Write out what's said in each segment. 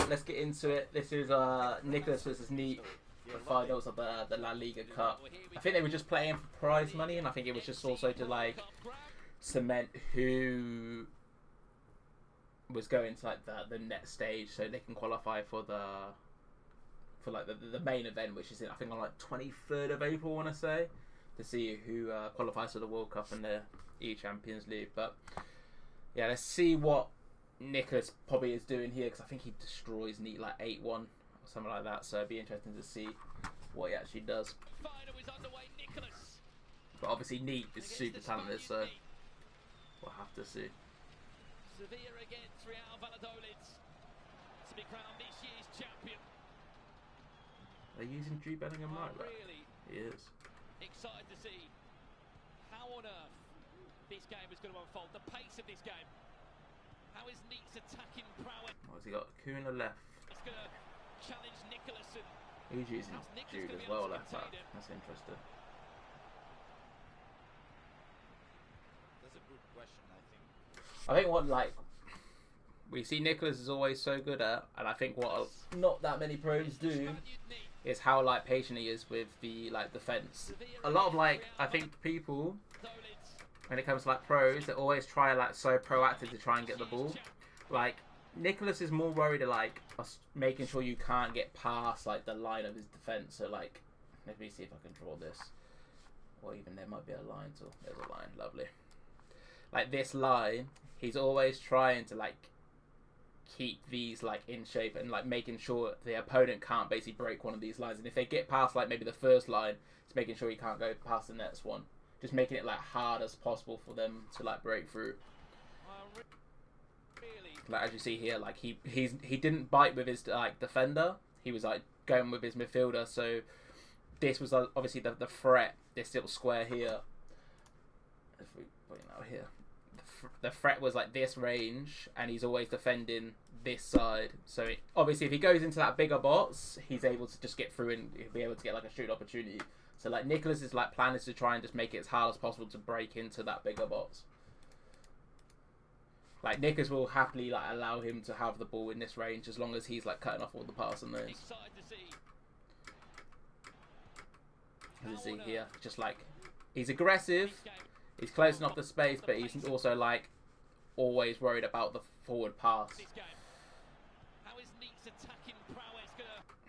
let's get into it. This is Nicholas versus Neat, the finals of the La Liga Cup. I think they were just playing for prize money, and I think it was just also to like cement who was going to like the next stage, so they can qualify for the main event, which is I think on like 23rd of April, I want to say, to see who qualifies for the World Cup and the Champions League. But yeah, let's see what Nicholas probably is doing here, because I think he destroys Neat like 8-1 or something like that, so it'd be interesting to see what he actually does. But obviously Neat is super talented, so we'll have to see. Sevilla against Real Valladolid to be crowned this year's champion. Are they using Jude Bellingham right? Really he is. Excited to see how on earth this game is going to unfold. The pace of this game. How is Neat's attacking prowess? What has he got? Kuna left. He's going to challenge Nicholas. He's using Jude as well left back. That's interesting. That's a good question, I think. I think what like we see Nicholas is always so good at, and I think what not that many pros do is how like patient he is with the like defense. A lot of like I think people when it comes to like pros, they always try like so proactive to try and get the ball. Like Nicholas is more worried at like us making sure you can't get past like the line of his defense. So like let me see if I can draw this, or even there might be a line. So there's a line, lovely. Like this line, he's always trying to like keep these like in shape and like making sure the opponent can't basically break one of these lines. And if they get past like maybe the first line, it's making sure you can't go past the next one. Just making it like hard as possible for them to like break through. Like as you see here, like he didn't bite with his like defender. He was like going with his midfielder. So this was obviously the threat. This little square here. If we put it out here. The threat was like this range, and he's always defending this side. So obviously if he goes into that bigger box, he's able to just get through and he'll be able to get like a shoot opportunity. So like Nicholas's like plan is to try and just make it as hard as possible to break into that bigger box. Like Nicholas will happily like allow him to have the ball in this range as long as he's like cutting off all the passing lanes. As you see here, just like he's aggressive. He's closing off the space, but he's also like always worried about the forward pass.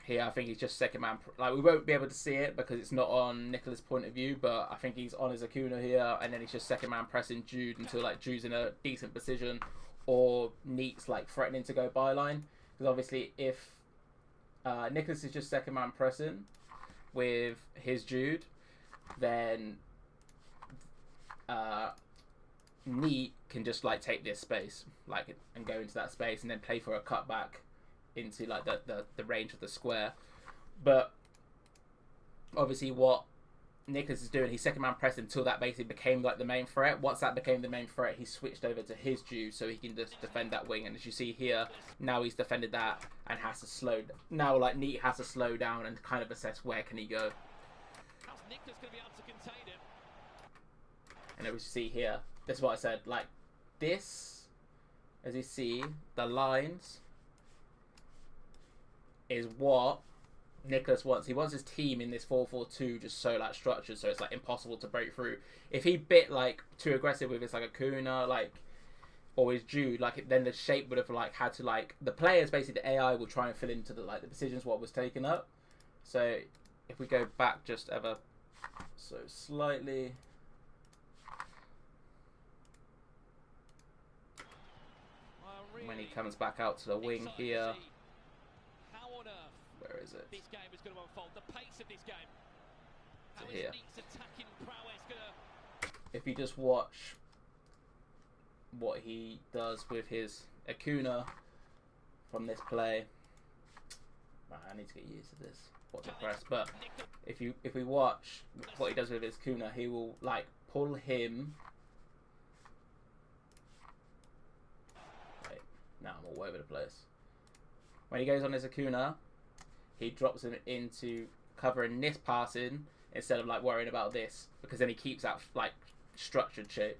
Here, I think he's just second man. Like we won't be able to see it because it's not on Nicholas' point of view, but I think he's on his Acuna here, and then he's just second man pressing Jude until like Jude's in a decent position, or Neat's like threatening to go byline. Because obviously, if Nicholas is just second man pressing with his Jude, then Neat can just like take this space like and go into that space and then play for a cutback into like the range of the square. But obviously what Nicholas is doing, he's second man pressing until that basically became like the main threat. Once that became the main threat, he switched over to his Jew so he can just defend that wing. And as you see here, now he's defended that and has to slow now like Neat has to slow down and kind of assess where can he go. How's Nicholas going to be able to contain him? And as you see here, this is what I said, like this, as you see, the lines is what Nicholas wants. He wants his team in this 4-4-2 just so like structured, so it's like impossible to break through. If he bit like too aggressive with his like Acuna, like, or his Jude, like then the shape would have like had to like the players basically the AI will try and fill into the like the decisions what was taken up. So if we go back just ever so slightly. When he comes back out to the wing here, where is it? This game is going to unfold. The pace of this game. So here. Gonna... If you just watch what he does with his Acuna from this play, man, I need to get used to this. Watch the press, but if we watch what he does with his Acuna, he will like pull him. Now I'm all over the place. When he goes on his Acuna, he drops him into covering this passing instead of like worrying about this, because then he keeps that like structured shape.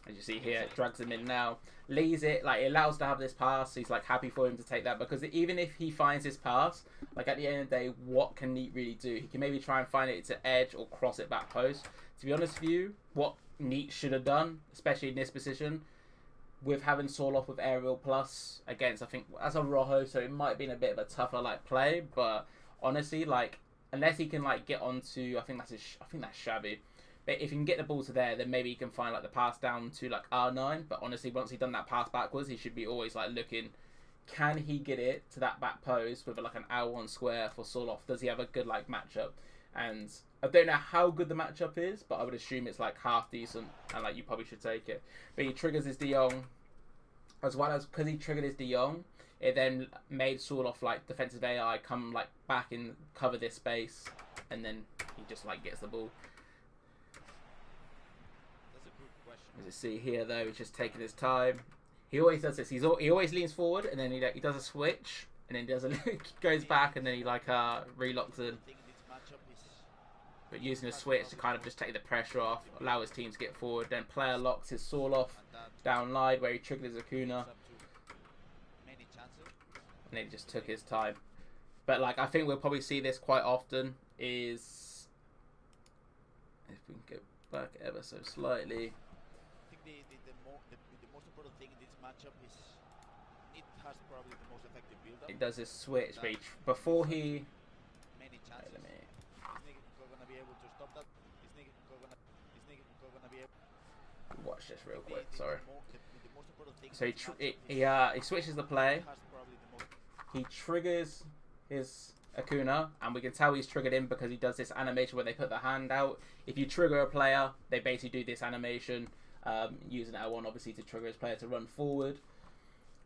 As you see here, it drags him in now. Leaves it, like, it allows to have this pass. He's, like, happy for him to take that. Because even if he finds his pass, like, at the end of the day, what can Neat really do? He can maybe try and find it to edge or cross it back post. To be honest with you, what Neat should have done, especially in this position, with having Sorloth with Aerial Plus against, I think, as a Rojo, so it might have been a bit of a tougher, like, play. But, honestly, like, unless he can, like, get onto, I think that's shabby. But if he can get the ball to there, then maybe he can find, like, the pass down to, like, R9. But honestly, once he's done that pass backwards, he should be always, like, looking, can he get it to that back post with, like, an L1 square for Sorloth? Does he have a good, like, matchup? And I don't know how good the matchup is, but I would assume it's, like, half decent. And, like, you probably should take it. But he triggers his De Jong. As well as, because he triggered his De Jong, it then made Sorloth, like, defensive AI come, like, back and cover this space. And then he just, like, gets the ball. As you see here, though, he's just taking his time. He always does this. He always leans forward, and then he does a switch, and then does goes back, and then he like relocks in. But using a switch to kind of just take the pressure off, allow his team to get forward. Then player locks his Sorloth down line where he triggered his Acuna, and then he just took his time. But like I think we'll probably see this quite often. Is if we can go back ever so slightly. The most important thing in this matchup is it has probably the most effective build-up. It does his switch, but before he... Many chances. This nigga gonna be able to stop that. This nigga gonna be able... Watch this real quick, sorry. The most important thing So he switches the play. He triggers his Acuna, and we can tell he's triggered him because he does this animation where they put the hand out. If you trigger a player, they basically do this animation. Using L1 obviously to trigger his player to run forward.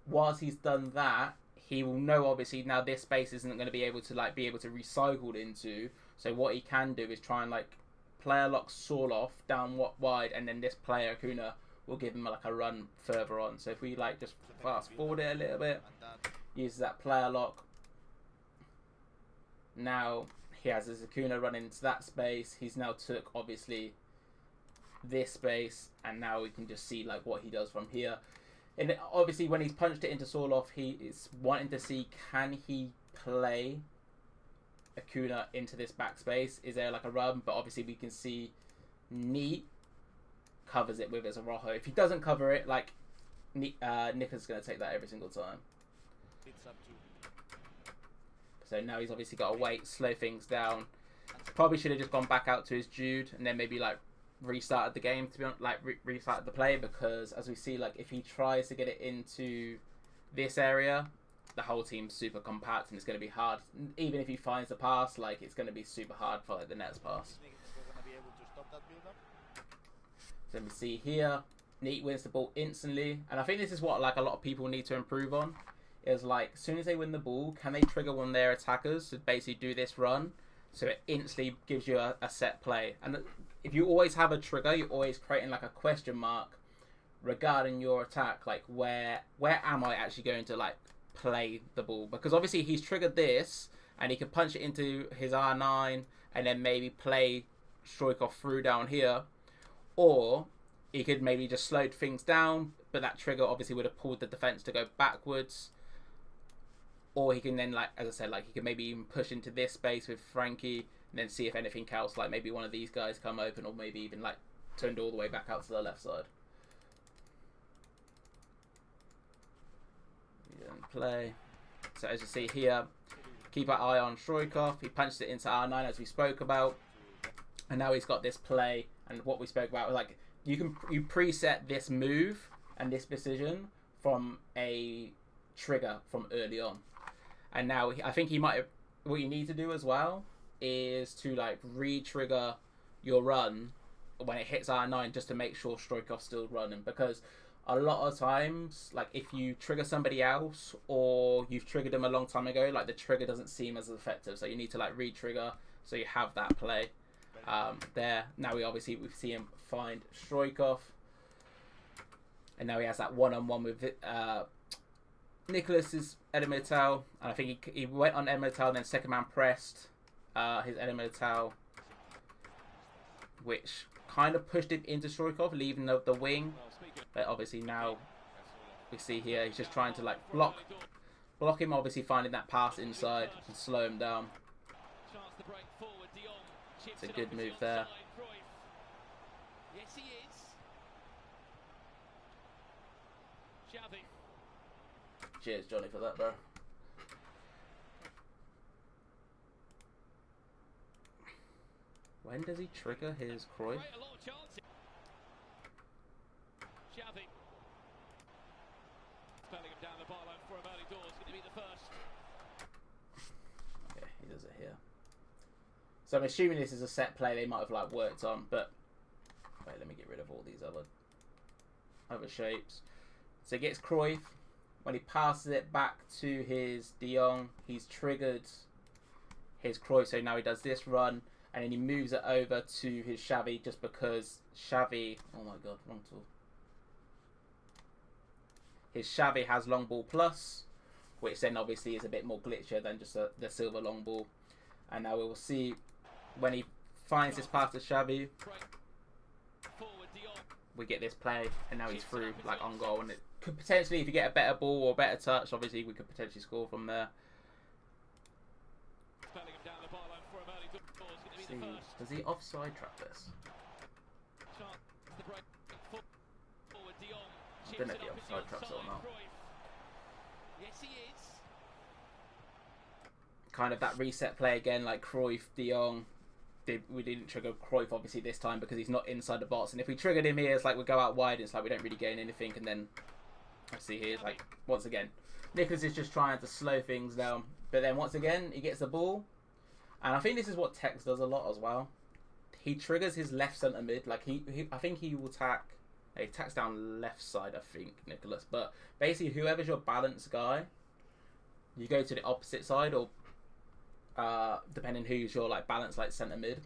Once he's done that, he will know obviously now this space isn't going to be able to recycle into. So what he can do is try and like player lock Sorloth down wide, and then this player Acuna will give him like a run further on. So if we like just fast forward it a little bit, uses that player lock. Now he has his Acuna run into that space. He's now took obviously this space, and now we can just see like what he does from here. And obviously when he's punched it into Sorloth, he is wanting to see, can he play Acuna into this backspace? Is there like a run? But obviously we can see Neat covers it with his Rojo. If he doesn't cover it, like Nick's going to take that every single time. So now he's obviously got to wait, slow things down. Probably should have just gone back out to his Jude and then maybe like restarted the game, to be honest, like restarted the play, because as we see, like if he tries to get it into this area, the whole team's super compact and it's going to be hard. Even if he finds the pass, like it's going to be super hard for like the next pass. So we see here, Neat wins the ball instantly, and I think this is what like a lot of people need to improve on. Is like as soon as they win the ball, can they trigger one of their attackers to basically do this run, so it instantly gives you a set play. And if you always have a trigger, you're always creating like a question mark regarding your attack, like where am I actually going to like play the ball? Because obviously he's triggered this and he can punch it into his R9 and then maybe play Stroikov through down here, or he could maybe just slow things down, but that trigger obviously would have pulled the defense to go backwards. Or he can then, like as I said, like he can maybe even push into this space with Frankie and then see if anything else, like maybe one of these guys come open, or maybe even like turned all the way back out to the left side. Play. So as you see here, keep an eye on Stroikov. He punched it into R9 as we spoke about, and now he's got this play. And what we spoke about was like you preset this move and this precision from a trigger from early on. And now I think he might have, what you need to do as well is to like re-trigger your run when it hits R9 just to make sure Stroikov's still running, because a lot of times like if you trigger somebody else or you've triggered them a long time ago, like the trigger doesn't seem as effective, so you need to like re-trigger so you have that play there. Now we see him find Stroikov, and now he has that one-on-one with Nicholas's Elemental, and I think he went on Elemental, then second man pressed his Elemental, which kind of pushed him into Stroikov, leaving the wing. But obviously now we see here he's just trying to like block him, obviously finding that pass inside and slow him down. It's a good move there. Yes, he is. Xavi. Cheers, Johnny, for that, bro. When does he trigger his Cruyff? Xavi. Spelling him down the byline for him early doors. Going to be the first. Okay, he does it here. So I'm assuming this is a set play they might have like worked on, but wait, let me get rid of all these other shapes. So he gets Cruyff. When he passes it back to his De Jong, he's triggered his Cruyff. So now he does this run, and then he moves it over to his Xavi, just because Xavi, oh my god, wrong tool. His Xavi has long ball plus, which then obviously is a bit more glitchier than just the silver long ball. And now we will see when he finds this pass to Xavi, we get this play, and now he's through like on goal, and it could potentially, if you get a better ball or better touch, obviously we could potentially score from there. See, does he offside trap this? I don't know if he offside traps or not. Kind of that reset play again, like Cruyff, De Jong. We didn't trigger Cruyff obviously this time because he's not inside the box, and if we triggered him here, it's like we go out wide, it's like we don't really gain anything. And then I see here, like once again, Nicholas is just trying to slow things down, but then once again he gets the ball, and I think this is what Tex does a lot as well. He triggers his left centre mid, like I think he will tack. He tacks down left side, I think, Nicholas. But basically, whoever's your balanced guy, you go to the opposite side, or depending who's your like balanced like centre mid.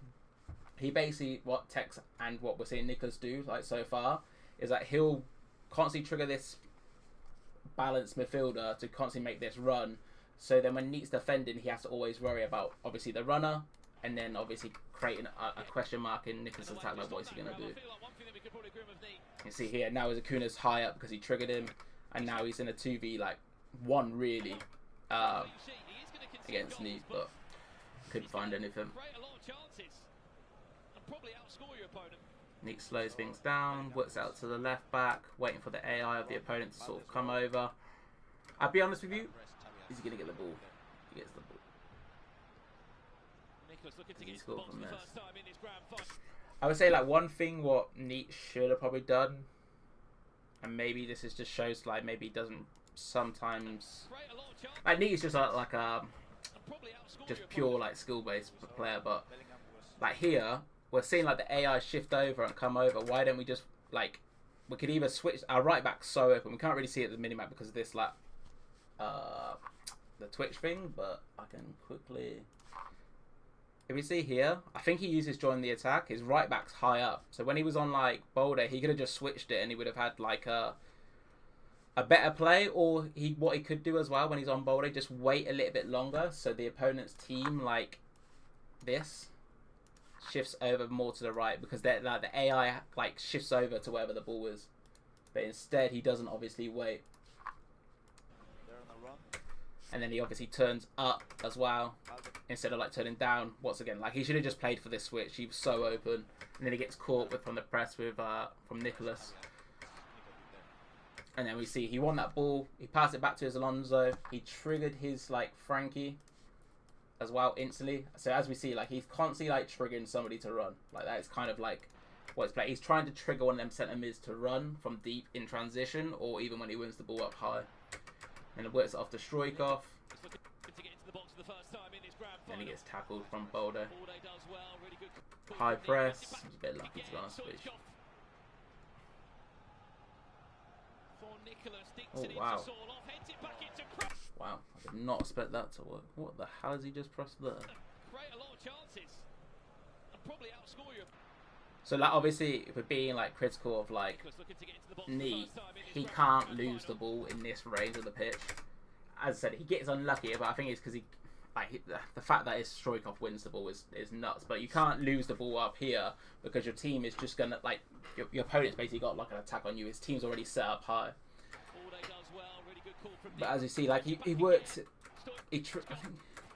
He basically, what Tex and what we're seeing Nicholas do like so far is that he'll constantly trigger this balanced midfielder to constantly make this run. So then when Neat's defending, he has to always worry about obviously the runner, and then obviously creating a question mark in Nicholas' attack, like what is he gonna do? You can see here now is Acuna's high up because he triggered him, and now he's in a 2v like 1 really against Neat, but couldn't find anything. Neat slows things down, works out to the left back, waiting for the AI of the opponent to sort of come over. I'll be honest with you, is he gonna get the ball? He gets the ball. He scored from this. I would say like one thing what Neat should have probably done, and maybe this is just shows like maybe he doesn't sometimes, like Neat is just like just pure like skill based player, but like here we're seeing like the AI shift over and come over. Why don't we just like, we could either switch our right back so open, we can't really see it at the minimap because of this like the Twitch thing, but I can quickly. If you see here, I think he uses join the attack. His right back's high up, so when he was on like Boulder, he could have just switched it and he would have had like a better play. Or what he could do as well when he's on Boulder, just wait a little bit longer so the opponent's team like this shifts over more to the right, because like the AI like shifts over to wherever the ball is, but instead he doesn't obviously wait. And then he obviously turns up as well instead of like turning down. Once again, like he should have just played for this switch. He was so open, and then he gets caught with from the press with from Nicholas. And then we see he won that ball. He passed it back to his Alonso. He triggered his like Frankie as well instantly. So as we see, like he's constantly like triggering somebody to run. Like that is kind of like what he's playing. He's trying to trigger one of them centre mids to run from deep in transition, or even when he wins the ball up high. And it works off the Stroikov. Then he gets tackled from Boulder. High press. He's a bit lucky to be honest with you. Oh wow. Wow, I did not expect that to work. What the hell has he just pressed there? So like obviously if we're being like critical of like Neat, he can't lose the ball in this range of the pitch. As I said, he gets unlucky, but I think it's because like the fact that his Stoikov wins the ball is nuts. But you can't lose the ball up here because your team is just gonna like your opponent's basically got like an attack on you. His team's already set up high. But as you see, like he worked, I think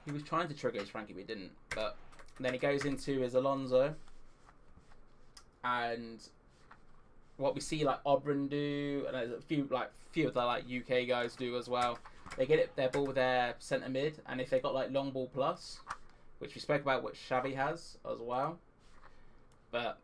he was trying to trigger his Frankie, but he didn't. But then he goes into his Alonso, and what we see like Obrun do, and there's a few of the like UK guys do as well. They get their ball with their centre mid, and if they got like long ball plus, which we spoke about, what Xavi has as well. But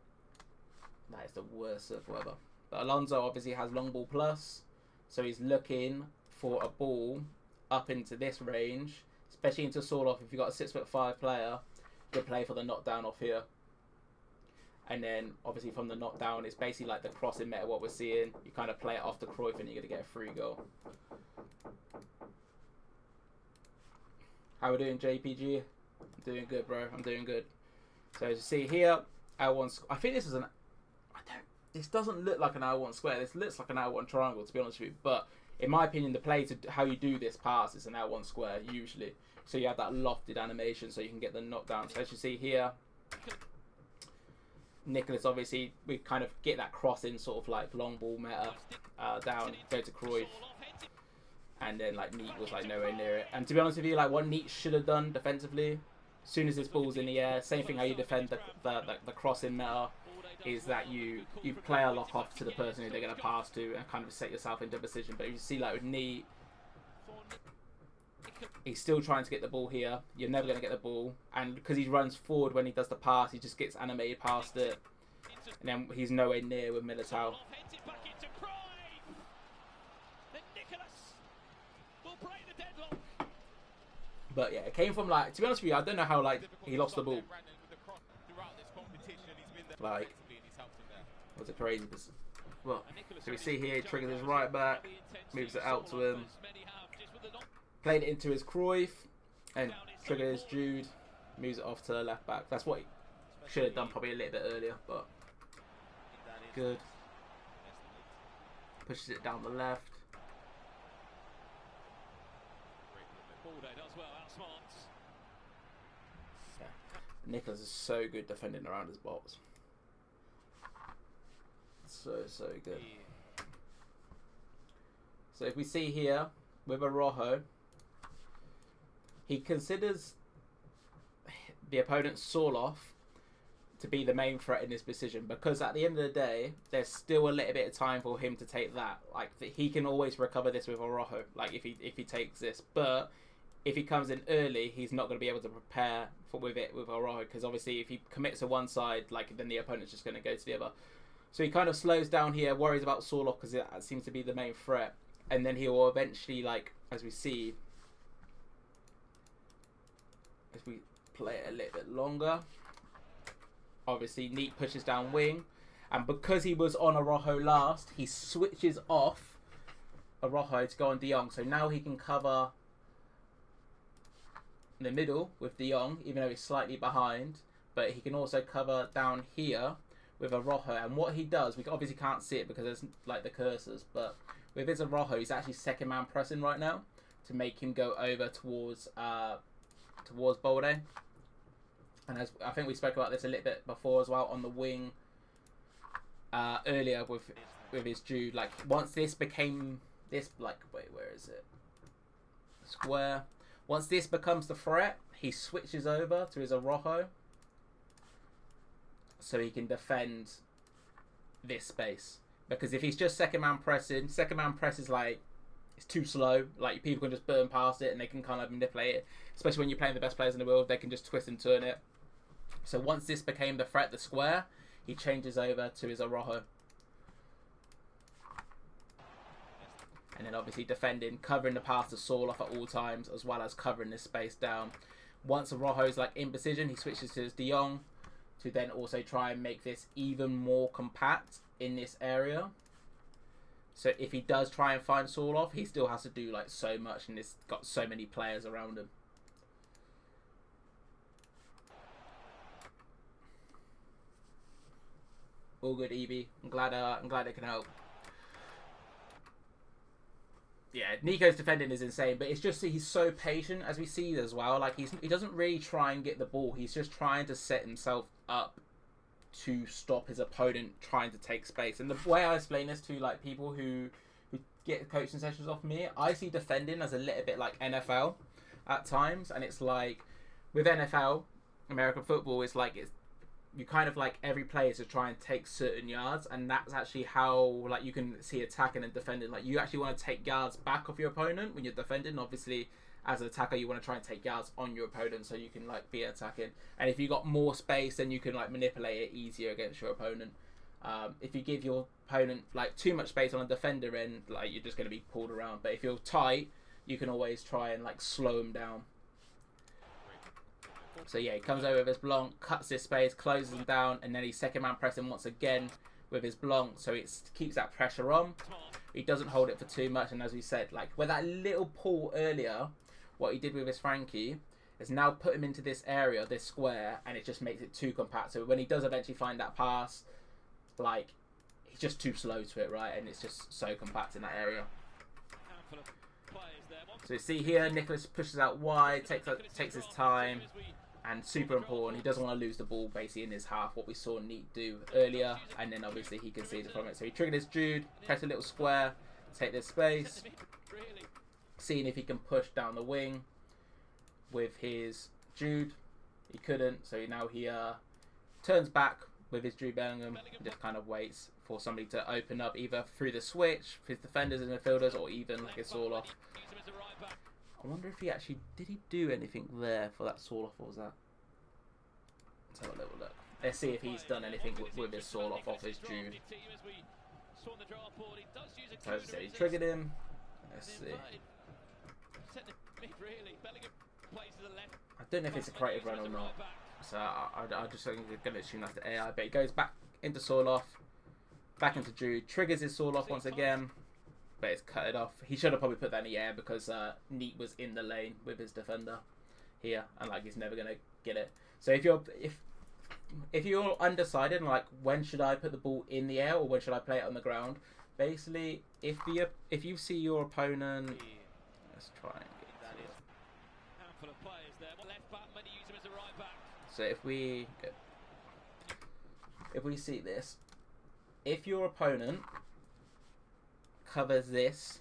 that is the worst of whatever. But Alonso obviously has long ball plus, so he's looking for a ball up into this range, especially into Sorloth. If you've got a 6'5" player, good play for the knockdown off here. And then obviously from the knockdown, it's basically like the crossing meta. What we're seeing, you kind of play it off the Cruyff, and you're gonna get a free goal. How we doing, JPG? I'm doing good, bro. I'm doing good. So as you see here, L1. I think this is an. This doesn't look like an L1 square. This looks like an L1 triangle, to be honest with you. But in my opinion, the play to how you do this pass is an L1 square usually. So you have that lofted animation, so you can get the knockdown. So as you see here, Nicholas, obviously, we kind of get that crossing sort of like long ball meta down, go to Cruyff. And then like Neat was like nowhere near it. And to be honest with you, like what Neat should have done defensively, as soon as this ball's in the air, same thing how you defend the crossing meta, is that you play a lock off to the person who they're going to pass to and kind of set yourself into a position. But you see like with Neat, he's still trying to get the ball here. You're never going to get the ball. And because he runs forward when he does the pass, he just gets animated past it. And then he's nowhere near with Militao. But yeah, it came from like, to be honest with you, I don't know how like he lost the ball. Like, was it crazy? Well, so we see here, he triggers his right back, moves it out to him, played it into his Cruyff, and triggers his Jude, moves it off to the left back. That's what he should have done probably a little bit earlier, but good. Pushes it down the left. Yeah. Nicholas is so good defending around his box. So good. So if we see here with Araujo, he considers the opponent's Sorloth to be the main threat in this position, because at the end of the day, there's still a little bit of time for him to take that. Like he can always recover this with Araujo, like if he takes this, but if he comes in early, he's not going to be able to prepare with Araujo, because obviously if he commits to one side, like then the opponent's just going to go to the other. So he kind of slows down here, worries about Sorloth because it seems to be the main threat, and then he will eventually, like as we see, if we play it a little bit longer, obviously Neat pushes down wing, and because he was on Araujo last, he switches off Araujo to go on De Jong. So now he can cover in the middle with De Jong, even though he's slightly behind, but he can also cover down here with Araujo. And what he does, we obviously can't see it because there's like the cursors, but with his Araujo, he's actually second man pressing right now to make him go over towards Bolde. And as I think we spoke about this a little bit before as well on the wing earlier with his Jude. Like once this became this, like wait, where is it? Square. Once this becomes the threat, he switches over to his Araujo so he can defend this space. Because if he's just second man press is like, it's too slow. Like people can just burn past it and they can kind of manipulate it. Especially when you're playing the best players in the world, they can just twist and turn it. So once this became the threat, the square, he changes over to his Araujo. And then obviously defending, covering the pass to Sorloth at all times, as well as covering this space down. Once Araujo's like in position, he switches to his De Jong to then also try and make this even more compact in this area. So if he does try and find Sorloth, he still has to do like so much, and it's got so many players around him. All good, Evie. I'm glad it can help. yeah, Nico's defending is insane, but it's just he's so patient, as we see as well. Like he doesn't really try and get the ball. He's just trying to set himself up to stop his opponent trying to take space. And the way I explain this to like people who get coaching sessions off me, I see defending as a little bit like NFL at times, and it's like with NFL, American football, it's you kind of like every player to try and take certain yards, and that's actually how like you can see attacking and defending. Like you actually want to take yards back off your opponent when you're defending. Obviously, as an attacker, you want to try and take yards on your opponent so you can like be attacking. And if you got more space, then you can like manipulate it easier against your opponent. If you give your opponent like too much space on a defender end, like you're just going to be pulled around. But if you're tight, you can always try and like slow them down. So yeah, he comes over with his Blanc, cuts this space, closes him down, and then he's second man pressing once again with his Blanc, so it keeps that pressure on. He doesn't hold it for too much, and as we said, like with that little pull earlier, what he did with his Frankie is now put him into this area, this square, and it just makes it too compact. So when he does eventually find that pass, like he's just too slow to it, right? And it's just so compact in that area. So you see here, Nicholas pushes out wide, takes his time. And super important, he doesn't want to lose the ball basically in his half, what we saw Neat do earlier, and then obviously he conceded from it. So he triggered his Jude, press a little square, take this space, seeing if he can push down the wing with his Jude. He couldn't, so now he turns back with his Jude Bellingham and just kind of waits for somebody to open up either through the switch, his defenders and midfielders, or even like a Sorloth. I wonder if he actually... Did he do anything there for that Sorloth, or was that... Let's have a little look. Let's see if he's done anything with his Sorloth off his Jude. So he triggered him. Let's see. I don't know if it's a creative run or not. So I just think we're going to assume that's the AI. But he goes back into Sorloth. Back into Jude. Triggers his Sorloth once again. But it's cut it off. He should have probably put that in the air because Neat was in the lane with his defender here, and like he's never gonna get it. So if you're undecided, and like when should I put the ball in the air or when should I play it on the ground? Basically, if you see your opponent, let's try and get this. So if we see this, if your opponent covers this,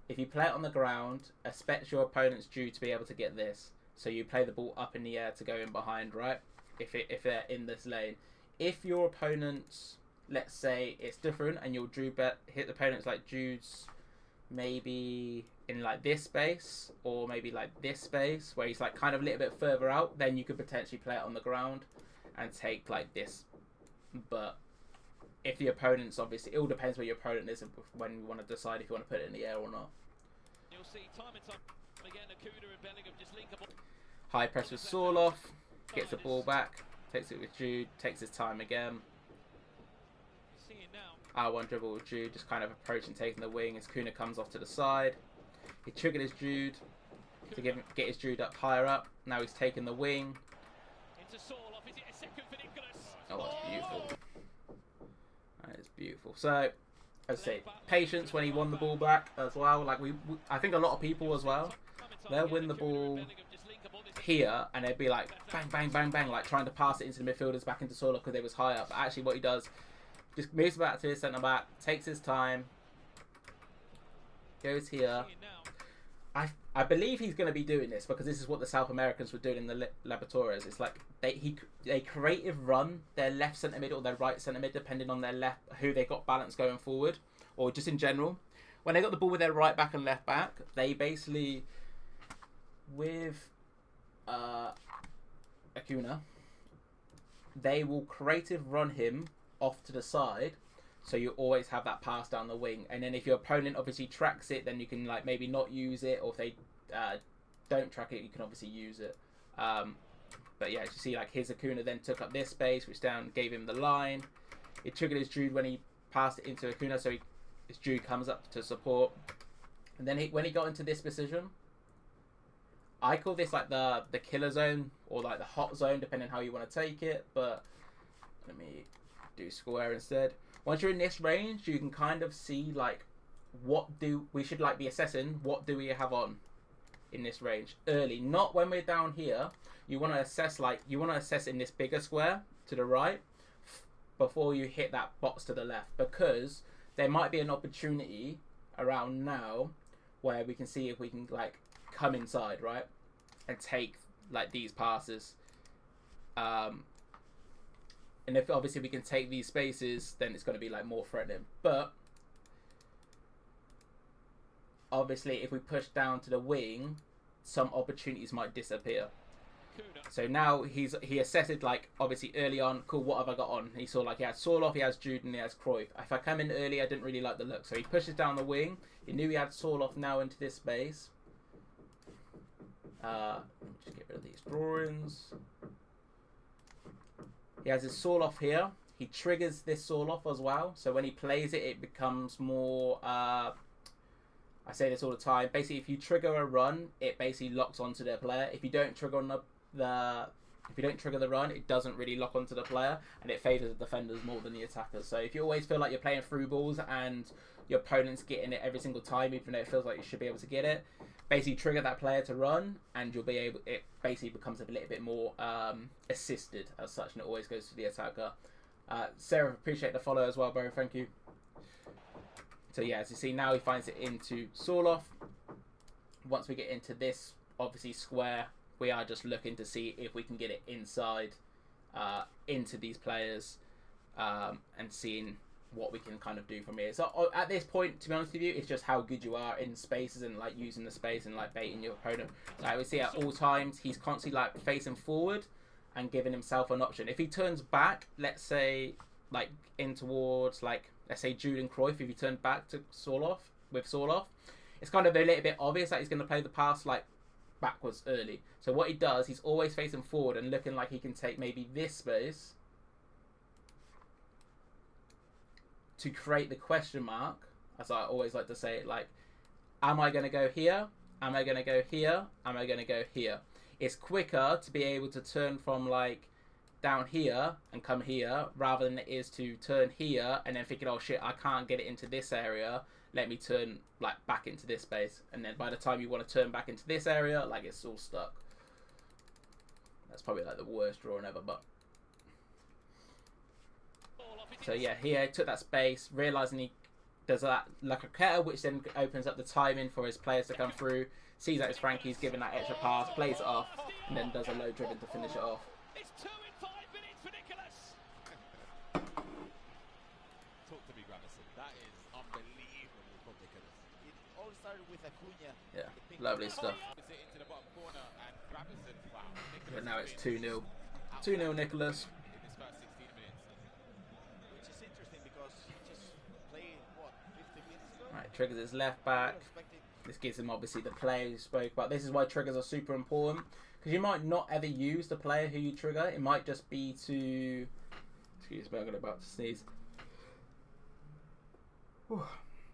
if you play it on the ground, expect your opponent's due to be able to get this. So you play the ball up in the air to go in behind, right? If they're in this lane. If your opponent's, let's say it's different and your Jude hit the opponent's like Jude's maybe in like this space or maybe like this space where he's like kind of a little bit further out, then you could potentially play it on the ground and take like this. But if the opponent's obviously, it all depends where your opponent is when you want to decide if you want to put it in the air or not. You'll see time and time again, Acuna and Bellingham just link up. High press with Sorloth, gets the ball back, takes it with Jude, takes his time again. R1 dribble with Jude, just kind of approaching, taking the wing as Kuna comes off to the side. He triggered his Jude to get his Jude up higher up. Now he's taking the wing. Oh, that's beautiful. That is beautiful. So, as I say, patience when he won the ball back as well. Like I think a lot of people as well, they'll win the ball here and they'd be like bang, bang, bang, bang, like trying to pass it into the midfielders back into Sorloth because they was high up. But actually, what he does, just moves back to his centre back, takes his time, goes here. I believe he's going to be doing this because this is what the South Americans were doing in the Libertadores. It's like they creative run their left centre mid or their right centre mid depending on their left who they got balance going forward or just in general. When they got the ball with their right back and left back, they basically with Acuna, they will creative run him off to the side. So you always have that pass down the wing, and then if your opponent obviously tracks it, then you can like maybe not use it, or if they don't track it, you can obviously use it. But yeah, as you see, like his Acuna then took up this space, which down gave him the line. It triggered his Jude when he passed it into Acuna, so his Jude comes up to support. And then when he got into this position, I call this like the killer zone or like the hot zone, depending on how you want to take it. But let me do square instead. Once you're in this range, you can kind of see like we should like be assessing what do we have on in this range early, not when we're down here. You want to assess in this bigger square to the right before you hit that box to the left, because there might be an opportunity around now where we can see if we can like come inside, right, and take like these passes. And if obviously we can take these spaces, then it's going to be like more threatening. But obviously if we push down to the wing, some opportunities might disappear. So now he assessed like obviously early on, cool, what have I got on? He saw like he has Sorloth, he has Jude, and he has Cruyff. If I come in early, I didn't really like the look. So he pushes down the wing. He knew he had Sorloth now into this space. Just get rid of these drawings. He has his Sorloth here. He triggers this Sorloth as well. So when he plays it, it becomes more... I say this all the time. Basically, if you trigger a run, it basically locks onto their player. If you don't trigger on if you don't trigger the run, it doesn't really lock onto the player, and it favours the defenders more than the attackers. So if you always feel like you're playing through balls and your opponent's getting it every single time, even though it feels like you should be able to get it, basically trigger that player to run, and you'll be able. It basically becomes a little bit more assisted as such, and it always goes to the attacker. Sarah, appreciate the follow as well, bro. Thank you. So yeah, as you see now, he finds it into Sorloth. Once we get into this, obviously square, we are just looking to see if we can get it inside into these players and seeing what we can kind of do from here. So at this point, to be honest with you, it's just how good you are in spaces and like using the space and like baiting your opponent. Like we see at all times, he's constantly like facing forward and giving himself an option. If he turns back, let's say like in towards like, let's say Jude and Cruyff, if he turned back to Sorloth, it's kind of a little bit obvious that he's going to play the pass like backwards early. So what he does, he's always facing forward and looking like he can take maybe this space to create the question mark, as I always like to say it, like, am I going to go here? Am I going to go here? Am I going to go here? It's quicker to be able to turn from like down here and come here rather than it is to turn here and then thinking, oh shit, I can't get it into this area, let me turn like back into this space, and then by the time you want to turn back into this area, like it's all stuck. That's probably like the worst drawing ever, but so yeah, here took that space, realizing he does that like a cutter, which then opens up the timing for his players to come through, sees that it's Frankie's giving that extra pass, plays it off, and then does a low driven to finish it off. It's 2 in 5 minutes for Nicholas. Talk to me, Gravison. That is unbelievable from Nicholas. It all started with Acuna. Yeah, lovely stuff. Into the bottom corner, and Gravison, wow. But now it's 2-0. 2-0 Nicholas. In his first 16 minutes. Which is interesting because he just played, what, 50 minutes ago? Right, triggers his left back. This gives him obviously the player you spoke about. This is why triggers are super important, because you might not ever use the player who you trigger. It might just be to... Excuse me, I'm about to sneeze. Whew.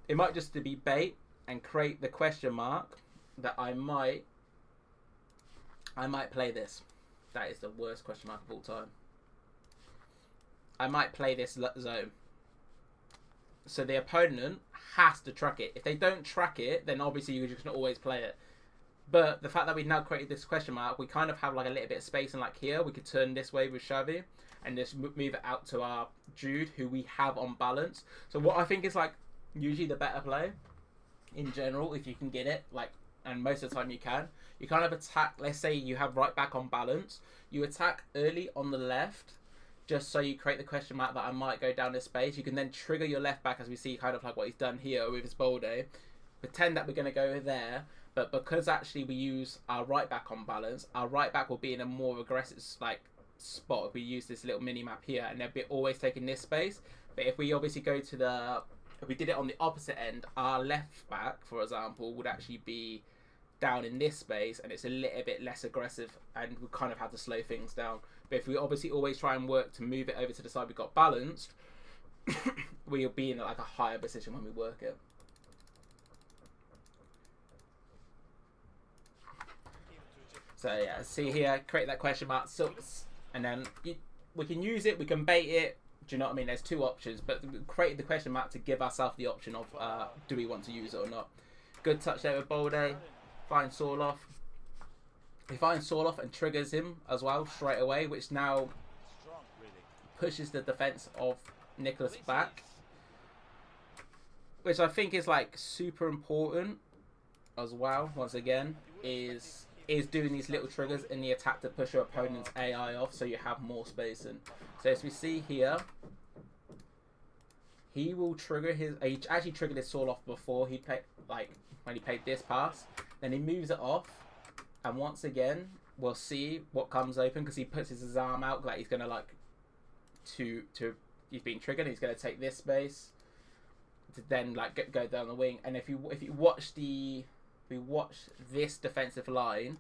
It might just to be bait and create the question mark that I might play this. That is the worst question mark of all time. I might play this zone. So the opponent has to track it. If they don't track it, then obviously you're just going to always play it. But the fact that we've now created this question mark, we kind of have like a little bit of space, and like here, we could turn this way with Xavi and just move it out to our Jude, who we have on balance. So what I think is like usually the better play in general, if you can get it, like, and most of the time you kind of attack, let's say you have right back on balance, you attack early on the left, just so you create the question mark that I might go down this space. You can then trigger your left back, as we see kind of like what he's done here with his Bolde. Pretend that we're going to go there, but because actually we use our right back on balance, our right back will be in a more aggressive like spot if we use this little mini map here, and they'll be always taking this space. But if we obviously go to the, if we did it on the opposite end, our left back, for example, would actually be down in this space, and it's a little bit less aggressive, and we kind of have to slow things down. But if we obviously always try and work to move it over to the side we've got balanced, we'll be in like a higher position when we work it. So yeah, see here, create that question mark, sucks, and then we can use it, we can bait it, Do you know what I mean? There's two options, but we created the question mark to give ourselves the option of do we want to use it or not. Good touch there with Bolde. Finds Sorloth. He finds Sorloth and triggers him as well straight away, which now pushes the defense of Nicholas back, which I think is like super important as well. Once again, is doing these little triggers in the attack to push your opponent's AI off, so you have more spacing. So as we see here, he will trigger his. He actually triggered his Sorloth before he played, like when he played this pass. Then he moves it off, and once again we'll see what comes open because he puts his arm out like he's gonna like to he's being triggered. He's gonna take this space to then like go down the wing. And if you watch this defensive line,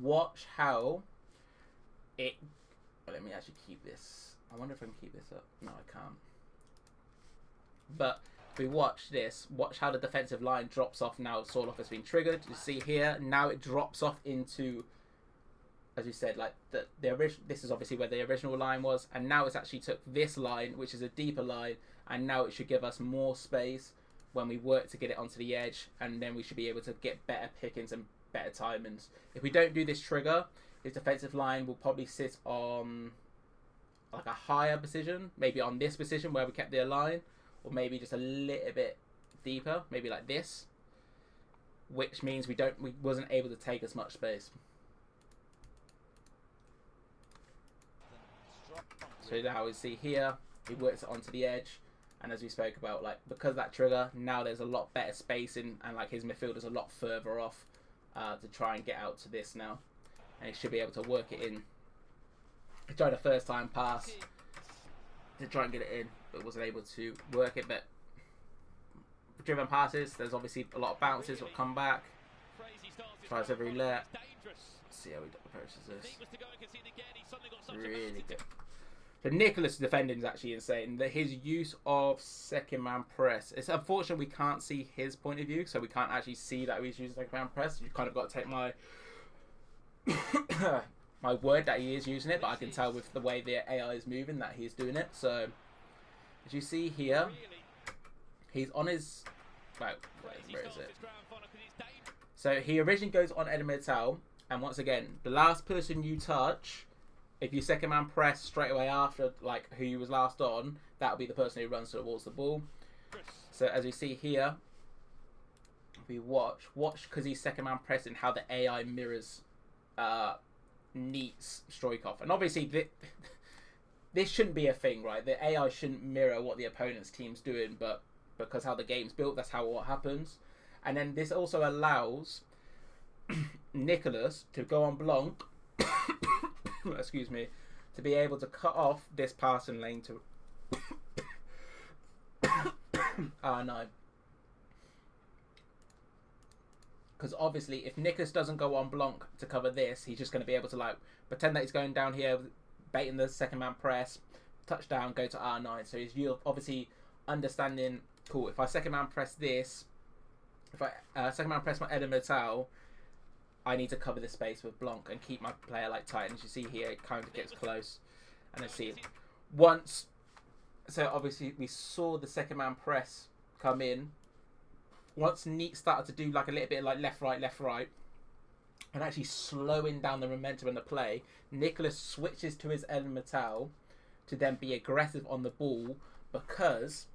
watch how it. Let me actually keep this. I wonder if I can keep this up. No, I can't. But if we watch this, watch how the defensive line drops off now. Sorloth has been triggered. You see here, now it drops off into, as we said, like the original. This is obviously where the original line was, and now it's actually took this line, which is a deeper line, and now it should give us more space when we work to get it onto the edge, and then we should be able to get better pickings and better timings. If we don't do this trigger, his defensive line will probably sit on like a higher position, maybe on this position where we kept the line, or maybe just a little bit deeper, maybe like this, which means we wasn't able to take as much space. So now we see here, he works it onto the edge, and as we spoke about, like because of that trigger, now there's a lot better spacing, and like his midfielder's a lot further off to try and get out to this now, and he should be able to work it in. He tried a first time pass to try and get it in, but wasn't able to work it. But driven passes, there's obviously a lot of bounces that come back. Tries every let. Let's see how he approaches this. Really good. So Nicholas' defending is actually insane. His use of second man press. It's unfortunate we can't see his point of view, so we can't actually see that he's using second man press. You kind of got to take my my word that he is using it, but I can tell with the way the AI is moving that he's doing it. So as you see here, he's on his where is it? So he originally goes on Edmund, and once again, the last person you touch, if you second man press straight away after like who you was last on, that will be the person who runs towards the ball. So as we see here, if we watch because he's second man pressing how the AI mirrors Neat's strike off. And obviously this shouldn't be a thing, right? The AI shouldn't mirror what the opponent's team's doing, but because how the game's built, that's how what happens. And then this also allows Nicholas to go on Blanc excuse me, to be able to cut off this passing lane to R9. Because obviously if Nicholas doesn't go on Blanc to cover this, he's just going to be able to like pretend that he's going down here, baiting the second man press, touchdown, go to R9. So he's obviously understanding, cool, if I second man press this, if I second man press my Eden Metal, I need to cover the space with Blanc and keep my player like tight. And as you see here, it kind of gets close. And I see once, so obviously we saw the second man press come in. Once Neat started to do like a little bit like left, right, and actually slowing down the momentum in the play, Nicholas switches to his Eden Metal to then be aggressive on the ball, because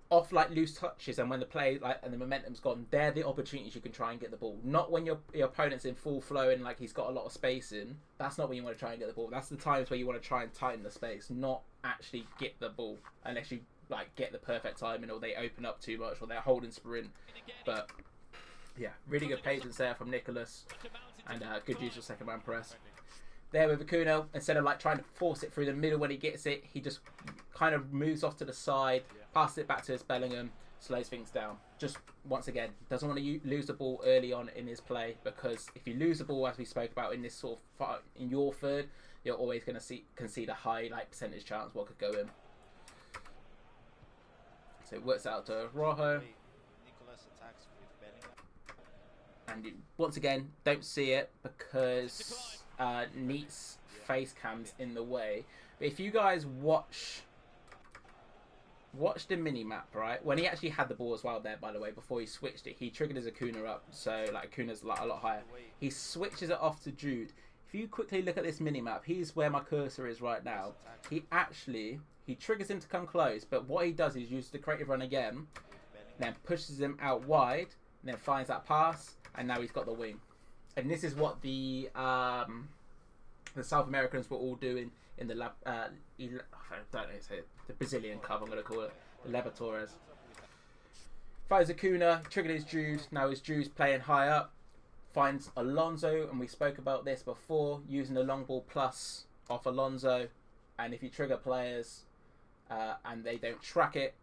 off like loose touches and when the play like and the momentum's gone, they're the opportunities you can try and get the ball. Not when your opponent's in full flow and like he's got a lot of space in. That's not when you want to try and get the ball. That's the times where you want to try and tighten the space, not actually get the ball, unless you like get the perfect timing or they open up too much or they're holding sprint. But yeah, really good patience there from Nicholas, and good use of second man press. There with Akuno, instead of like trying to force it through the middle when he gets it, he just kind of moves off to the side, passes it back to his Bellingham, slows things down. Just once again, doesn't want to lose the ball early on in his play, because if you lose the ball, as we spoke about in this sort of in your third, you're always going to concede a high like percentage chance what could go in. So it works out to Rojo. And you, once again, don't see it because Neat's face cam's in the way. But if you guys watch watch the mini map, right? When he actually had the ball as well there, by the way, before he switched it, he triggered his Acuna up. So, like, Acuna's like, a lot higher. He switches it off to Jude. If you quickly look at this mini map, he's where my cursor is right now. He triggers him to come close, but what he does is use the creative run again, then pushes him out wide, and then finds that pass, and now he's got the wing. And this is what the South Americans were all doing in the I don't know how to say it, the Brazilian Cup, I'm going to call it, the Libertadores. Finds Acuna, triggered his Jude, now his Jude's playing high up, finds Alonso, and we spoke about this before, using the long ball plus off Alonso, and if you trigger players and they don't track it,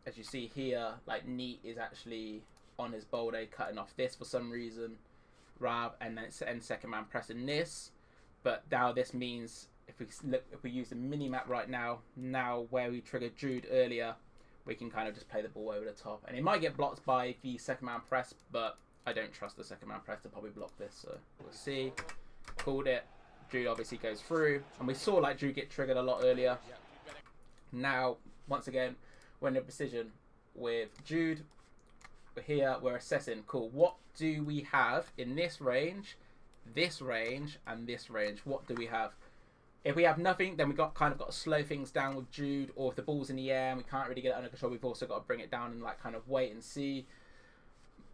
as you see here, like Neat is actually on his Bolde cutting off this for some reason, and then it's second man pressing this, but now this means if we use the mini map right now where we triggered Jude earlier, we can kind of just play the ball over the top, and it might get blocked by the second man press, but I don't trust the second man press to probably block this, so we'll see. Called it. Jude obviously goes through, and we saw like Jude get triggered a lot earlier. Now, once again, we're in a precision with Jude. We're here, we're assessing, cool, what do we have in this range, and this range? What do we have? If we have nothing, then we've got to slow things down with Jude, or if the ball's in the air and we can't really get it under control, we've also got to bring it down and like kind of wait and see.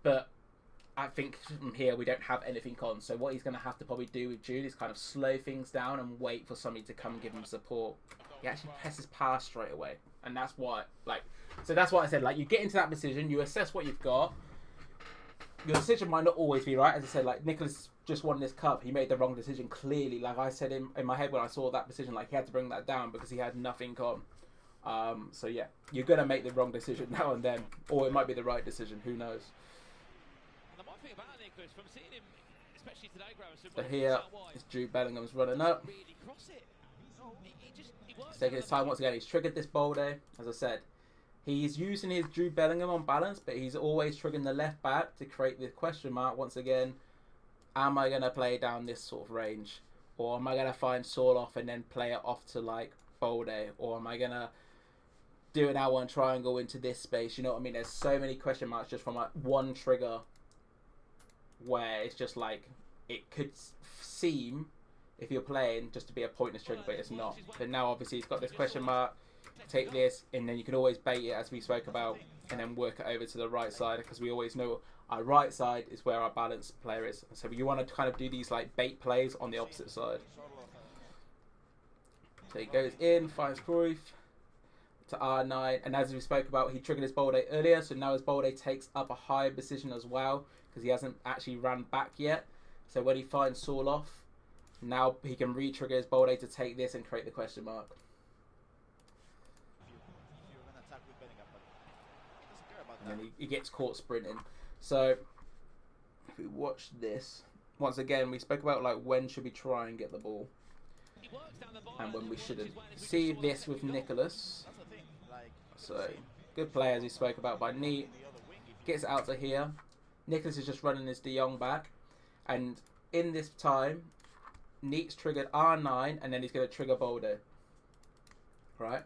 But I think from here we don't have anything on, so what he's going to have to probably do with Jude is kind of slow things down and wait for somebody to come and give him support. He actually presses past straight away, and that's why, so that's what I said, like, you get into that decision, you assess what you've got. Your decision might not always be right. As I said, like, Nicholas just won this cup, he made the wrong decision clearly. Like I said in my head when I saw that decision, like, he had to bring that down because he had nothing on. So yeah, you're going to make the wrong decision now and then, or it might be the right decision, who knows. From seeing him, especially today, So here is Jude Bellingham's running up. He's taking his time once again. He's triggered this Bolde. As I said, he's using his Jude Bellingham on balance, but he's always triggering the left back to create the question mark once again. Am I going to play down this sort of range? Or am I going to find Sorloth and then play it off to like Bolde? Or am I going to do an L1 triangle into this space? You know what I mean? There's so many question marks just from like one trigger, where it's just like, it could seem, if you're playing, just to be a pointless trigger, but it's not. But now obviously he's got this question mark, take this, and then you can always bait it as we spoke about, and then work it over to the right side, because we always know our right side is where our balanced player is. So you want to kind of do these like bait plays on the opposite side. So he goes in, finds Cruyff to R9, and as we spoke about, he triggered his Bolde earlier, so now his Bolde takes up a higher position as well, because he hasn't actually ran back yet. So when he finds Sorloth, now he can re-trigger his Bolde to take this and create the question mark. And then he gets caught sprinting. So if we watch this, once again, we spoke about like when should we try and get the ball and when we shouldn't. See this with Nicholas. So good play, as we spoke about, by Neat. Gets it out to here. Nicholas is just running his De Jong back, and in this time, Neat's triggered R9, and then he's going to trigger Bolde. Right?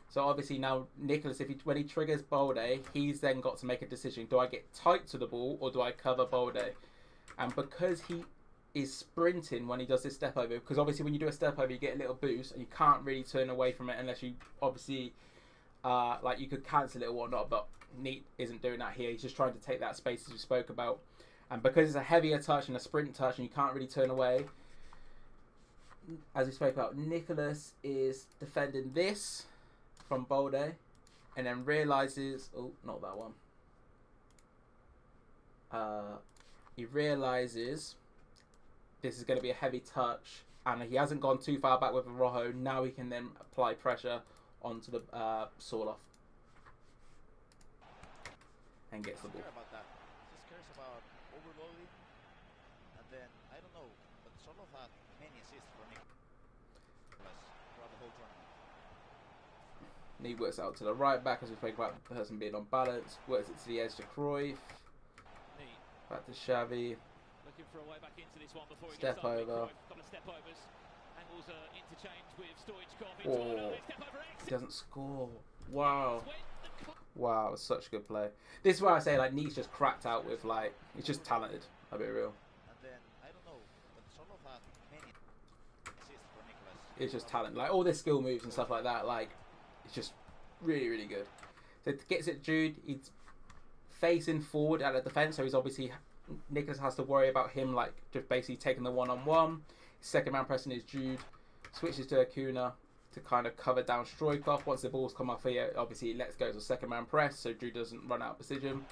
So obviously now Nicholas, when he triggers Bolde, he's then got to make a decision. Do I get tight to the ball, or do I cover Bolde? And because he is sprinting when he does this step over, because obviously when you do a step over, you get a little boost, and you can't really turn away from it unless you obviously, like you could cancel it or whatnot, but Neat isn't doing that here. He's just trying to take that space as we spoke about, and because it's a heavier touch and a sprint touch and you can't really turn away, as we spoke about, Nicholas is defending this from Bolde and then realizes, oh, not that one, he realizes this is going to be a heavy touch, and he hasn't gone too far back with Rojo. Now he can then apply pressure onto the Sorloth and gets the ball. About that. He cares about overloading, and then I don't know, but Sorloth had many assists for Nicholas throughout the whole tournament. He works out to the right back, as we spoke about the person being on balance. Works it to the edge to Cruyff. Back to Xavi. Looking for a way back into this one before he Step gets over. Couple of step overs. Angles interchange with Stoichkov. Oh, he doesn't score. Wow. Wow, it was such a good play. This is where I say, like, Neat's just cracked out with, like, he's just talented. I'll be real. And then, I don't know, but Solo had many assists for Nicholas. It's just talent. Like, all this skill moves and stuff like that, like, it's just really, really good. So it gets it Jude. He's facing forward at the defence, so he's obviously... Nicholas has to worry about him, like, just basically taking the one-on-one. Second man pressing is Jude. Switches to Acuna to kind of cover down Stoichkov. Once the balls come off here, obviously he lets go to second man press, so Jude doesn't run out of precision.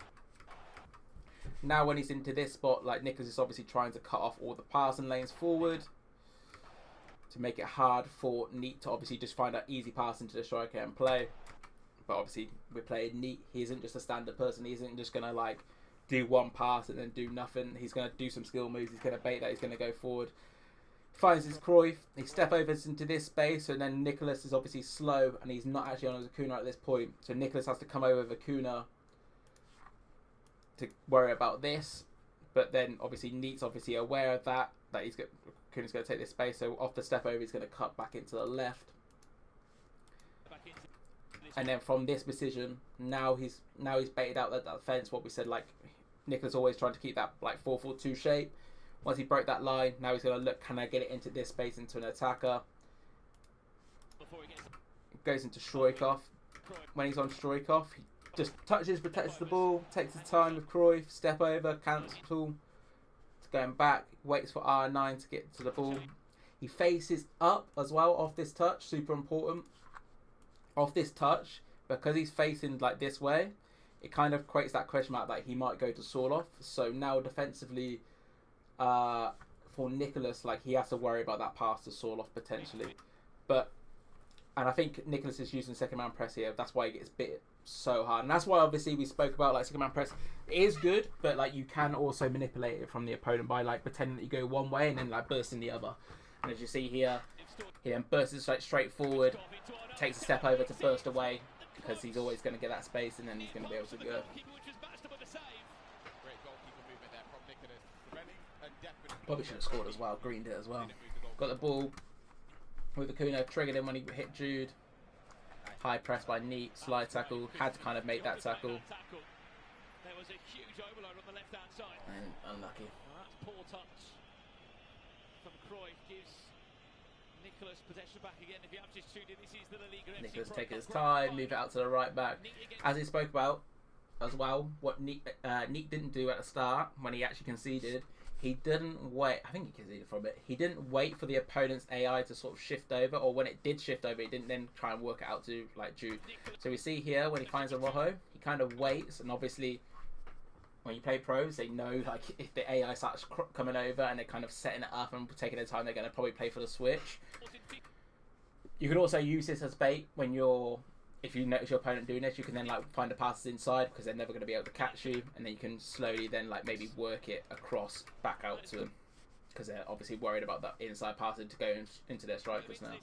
Now when he's into this spot, like, Nicholas is obviously trying to cut off all the passing lanes forward to make it hard for Neat to obviously just find that easy pass into the striker and play. But obviously we're playing Neat. He isn't just a standard person. He isn't just going to, like, do one pass and then do nothing. He's going to do some skill moves. He's going to bait that. He's going to go forward. Finds his Cruyff. He step overs into this space, and then Nicholas is obviously slow, and he's not actually on his Acuna at this point. So Nicholas has to come over with Acuna to worry about this. But then obviously Neat's obviously aware of that Acuna's going to take this space. So off the step over, he's going to cut back into the left. And then from this position, now he's baited out that defense. What we said, like, Nicholas always trying to keep that like 4-4-2 shape. Once he broke that line, now he's going to look, can I get it into this space, into an attacker? Goes into Stoichkov. When he's on Stoichkov, he just touches, protects the ball, takes his time with Cruyff, step over, cancel. It's going back, waits for R9 to get to the ball. He faces up as well off this touch, super important. Off this touch, because he's facing like this way, it kind of creates that question mark that he might go to Sorloth. So now defensively, for Nicholas, like, he has to worry about that pass to Sorloth potentially. And I think Nicholas is using second man press here. That's why he gets bit so hard, and that's why obviously we spoke about, like, second man press is good, but like you can also manipulate it from the opponent by like pretending that you go one way and then like bursting the other. And as you see here, he then bursts like straight forward, takes a step over to burst away because he's always going to get that space, and then he's going to be able to go. Probably should have scored as well. Greened it as well. Got the ball with Acuna, triggered him when he hit Jude. High press by Neat, slide tackle, had to kind of make that tackle. And unlucky. Poor touch from Cruyff gives Nicholas possession back again. If you have just tuned in, this is the eLaLiga. Nicholas taking his time, move it out to the right back. As he spoke about as well, what Neat didn't do at the start when he actually conceded, he didn't wait. I think he conceded from it. He didn't wait for the opponent's AI to sort of shift over, or when it did shift over, he didn't then try and work it out to like Jude. So we see here when he finds a Rojo, he kind of waits, and obviously when you play pros, they know like if the AI starts coming over and they're kind of setting it up and taking their time, they're going to probably play for the switch. You can also use this as bait when if you notice your opponent doing this, you can then like find the passes inside because they're never going to be able to catch you, and then you can slowly then like maybe work it across back out to them because they're obviously worried about that inside passing to go into their strikers now. I'm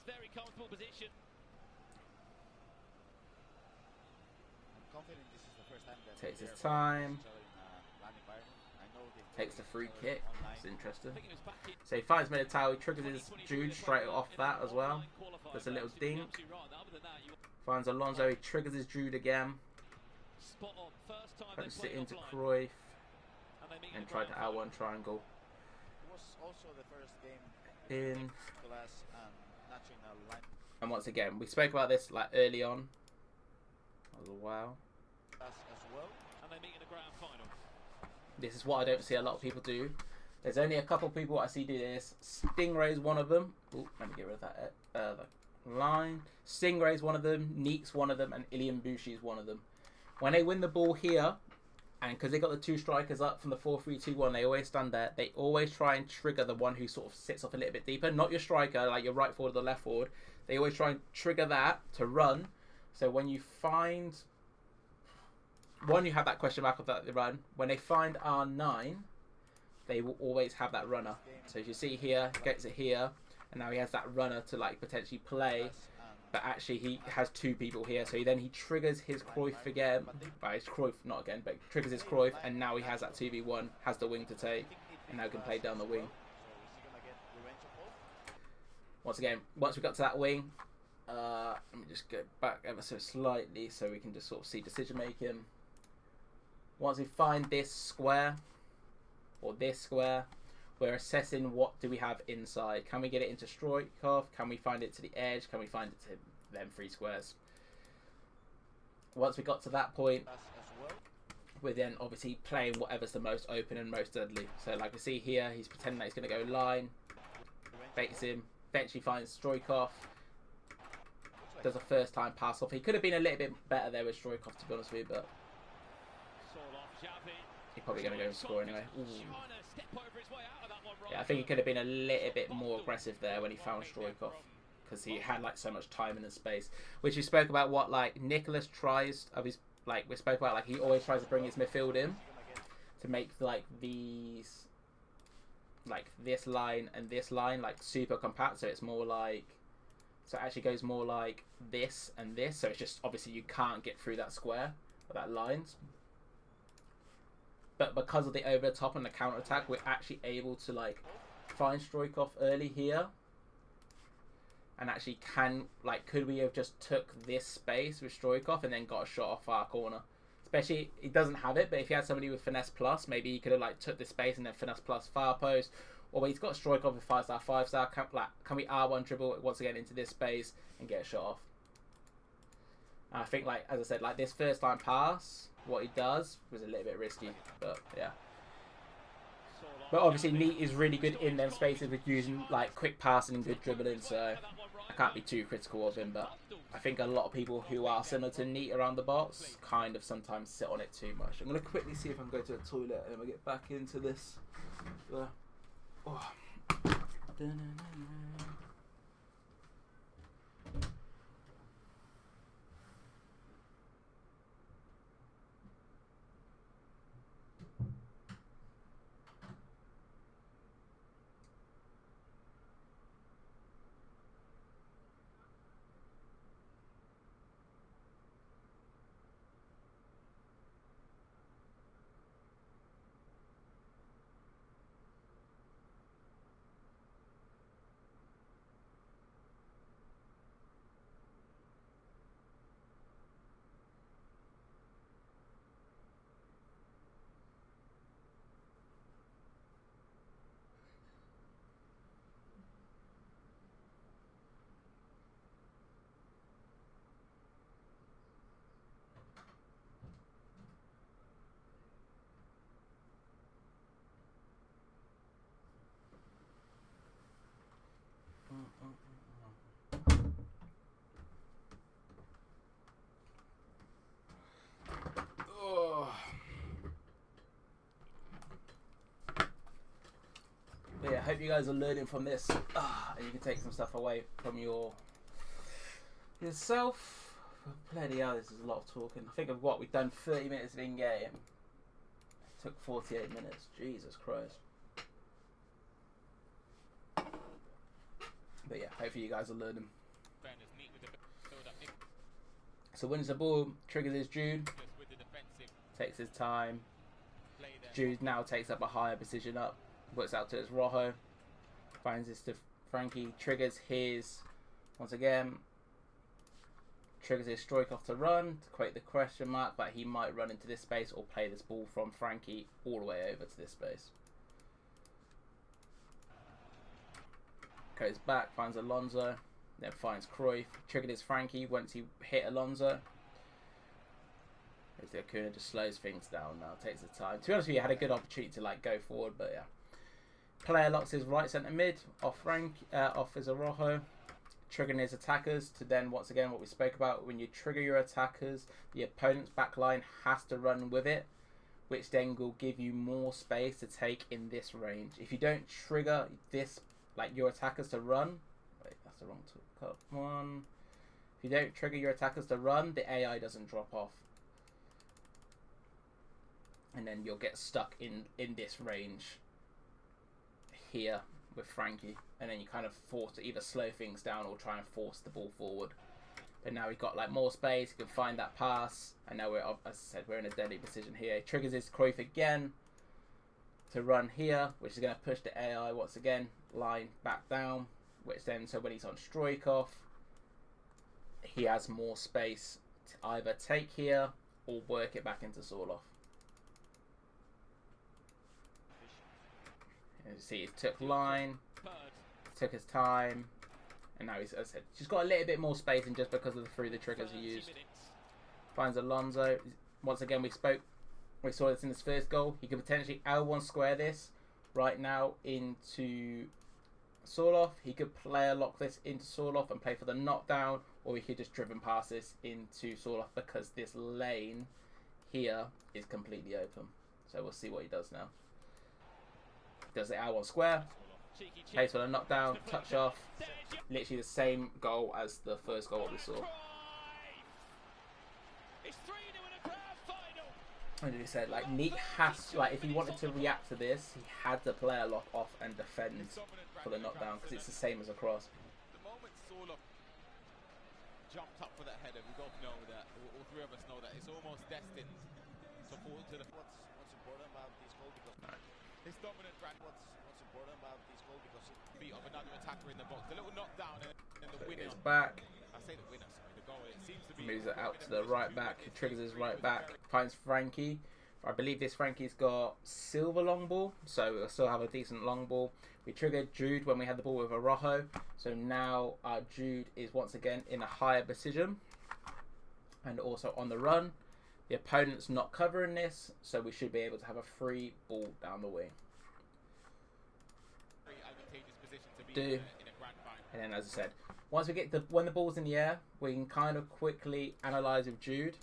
confident this is the first time that Takes they're his time. each other in a land environment. I know they've Takes the free kick. online. It's interesting. So he finds Militao, he triggers his Jude straight off that as well. There's a little dink. Finds Alonso, he triggers his Jude again. Punches it into Cruyff. And tried to L1 triangle. It was also the first game In. Nicolas and Nacho in a line And once again, we spoke about this like early on. As well. as well. And they meet in the grand final. This is what I don't see a lot of people do. There's only a couple of people I see do this. Stingray's one of them. Ooh, let me get rid of that the line. Stingray's one of them. Neek's one of them. And Ilian Bushi's one of them. When they win the ball here, and because they got the two strikers up from the 4-3-2-1, they always stand there. They always try and trigger the one who sort of sits off a little bit deeper. Not your striker, like your right forward or the left forward. They always try and trigger that to run. So when you find... One, you have that question mark of that run. When they find R9, they will always have that runner. So as you see here, gets it here, and now he has that runner to like potentially play. But actually he has two people here, so he triggers his Cruyff again. Well, it's Cruyff, not again, but triggers his Cruyff, and now he has that 2v1, has the wing to take, and now can play down the wing. Once again, once we got to that wing, Let me just go back ever so slightly so we can just sort of see decision making. Once we find this square or this square, we're assessing what do we have inside. Can we get it into strike off? Can we find it to the edge? Can we find it to them 3 squares? Once we got to that point, we're then obviously playing whatever's the most open and most deadly. So like we see here, he's pretending that he's going to go line, baits him, eventually finds strike off, does a first time pass off. He could have been a little bit better there with strike off, to be honest with you, but he's probably going to go and score anyway. Ooh. Yeah, I think he could have been a little bit more aggressive there when he found strike off, because he had like so much time in the space, which we spoke about. What like Nicholas tries of his, like we spoke about, like he always tries to bring his midfield in to make like these, like this line and this line like super compact, so it's more like, so it actually goes more like this and this, so it's just obviously you can't get through that square or that lines. But because of the over the top and the counter attack, we're actually able to like find strike off early here. And actually could we have just took this space with strike off and then got a shot off our corner? Especially, he doesn't have it, but if he had somebody with finesse plus, maybe he could have like took this space and then finesse plus far post. Or he's got strike off with 5-star, 5-star. Can we R1 dribble once again into this space and get a shot off? And I think, like as I said, like this first line pass, what he does was a little bit risky, but yeah. But obviously, Neat is really good in them spaces with using like quick passing and good dribbling, so I can't be too critical of him. But I think a lot of people who are similar to Neat around the box kind of sometimes sit on it too much. I'm going to quickly see if I can go to the toilet and then we'll get back into this. Oh. But yeah, I hope you guys are learning from this, and you can take some stuff away from yourself. Bloody hell, this is a lot of talking. I think of what we've done 30 minutes of in-game. It took 48 minutes. Jesus Christ. But yeah, hopefully you guys are learning. So wins the ball, triggers his Jude, takes his time. Jude now takes up a higher position up, works out to his Rojo, finds this to Frankie, triggers his, once again, triggers his strike off to run, to create the question mark, but he might run into this space or play this ball from Frankie all the way over to this space. Goes back, finds Alonso, then finds Cruyff, triggered his Frankie once he hit Alonso. The Acuna just slows things down now, takes the time. To be honest with you, had a good opportunity to like go forward, but yeah. Player locks his right centre mid off his Araujo, triggering his attackers to then once again what we spoke about. When you trigger your attackers, the opponent's back line has to run with it, which then will give you more space to take in this range. If you don't trigger this, like your attackers to run, wait, that's the wrong cut one. If you don't trigger your attackers to run, the AI doesn't drop off. And then you'll get stuck in this range here with Frankie. And then you kind of force to either slow things down or try and force the ball forward. But now we've got like more space, you can find that pass. And now we're, as I said, we're in a deadly position here. He triggers his Cruyff again to run here, which is going to push the AI once again, line back down. Which then, so when he's on strike off, he has more space to either take here or work it back into Sorloth. And you see, he took line, took his time, and now he's, as I said, just got a little bit more spacing just because of the triggers he used. Finds Alonso. Once again, we saw this in his first goal. He could potentially L1 square this right now into Sorloth. He could player lock this into Sorloth and play for the knockdown, or he could just driven pass this into Sorloth because this lane here is completely open. So we'll see what he does now. Does the L1 square, plays for the knockdown, touch off. Literally the same goal as the first goal we saw. And he said, like, Neat has, like, if he wanted to react to this, he had to player lock off and defend for the knockdown because it's the same as a cross. The moment Sorloth jumped up for that header, we both know that, all three of us know that it's almost destined to fall to the... What's important about this goal because His dominant brand. what's important about this goal because Feet of another attacker in the box. A little knockdown and the So he winner. goes back, I say the winner, sorry. The goal. It seems to be... moves it out to the right back, he triggers his right back, finds Frankie. I believe this Frankie's got silver long ball, so we'll still have a decent long ball. We triggered Jude when we had the ball with Araujo, so now Jude is once again in a higher position and also on the run. The opponent's not covering this, so we should be able to have a free ball down the wing. Very advantageous position to be Do. in a grand final. And then, as I said, once we get when the ball's in the air, we can kind of quickly analyze with Jude.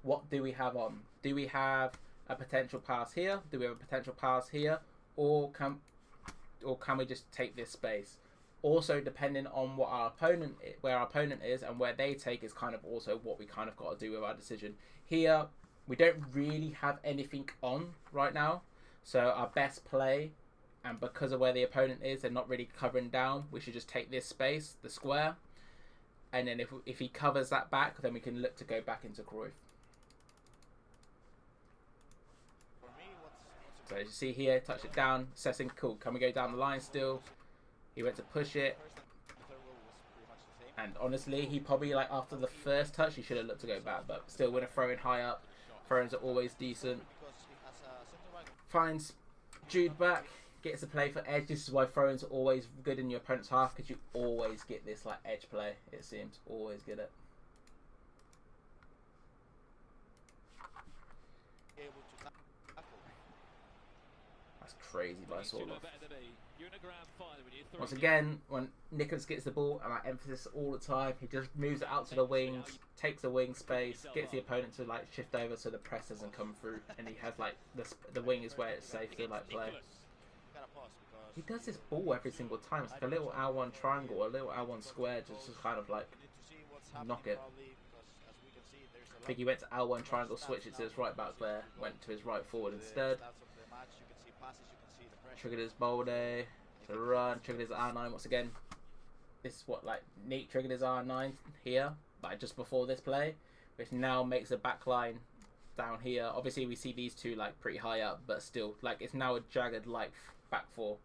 What do we have on? Do we have a potential pass here? Do we have a potential pass here? Or can we just take this space? Also, depending on what where our opponent is and where they take is kind of also what we kind of got to do with our decision. Here, we don't really have anything on right now. So our best play, and because of where the opponent is, they're not really covering down. We should just take this space, the square, and then if he covers that back, then we can look to go back into Cruyff. for me what's So as you see here, touch it down, assessing, cool. Can we go down the line still? He went to push it, the third goal was pretty much the same. and honestly, he probably, like, after the first touch, he should have looked to go back, but still, when a throw-in high up, throw-ins are always decent. Because he has a centre back. Finds Jude back, gets a play for edge. This is why throw-ins are always good in your opponent's half, because you always get this, like, edge play, it seems. Always get it. Able to tackle. That's crazy by Sorloth. You're in a grand final when you're three. Once again, when Nicholas gets the ball, and I emphasis all the time, he just moves it out to the wings, takes the wing space, gets the opponent to like shift over so the press doesn't come through, and he has like the wing is where it's safe to like play. Gotta pause because He does this ball every single time. It's like a little L1 triangle, a little L1 square, just to kind of like we need to see what's happening knock it. probably because as we can see there's a I lot think he went to L1 triangle, switched it to his right back there, went to his right forward of instead. stats of the match. You can see passes, you can see the pressure. Triggered his Bolde to run, triggered his R9 once again. This is what like Neat triggered his R9 here, like just before this play, which now makes the back line down here. Obviously we see these two like pretty high up, but still like it's now a jagged like back four,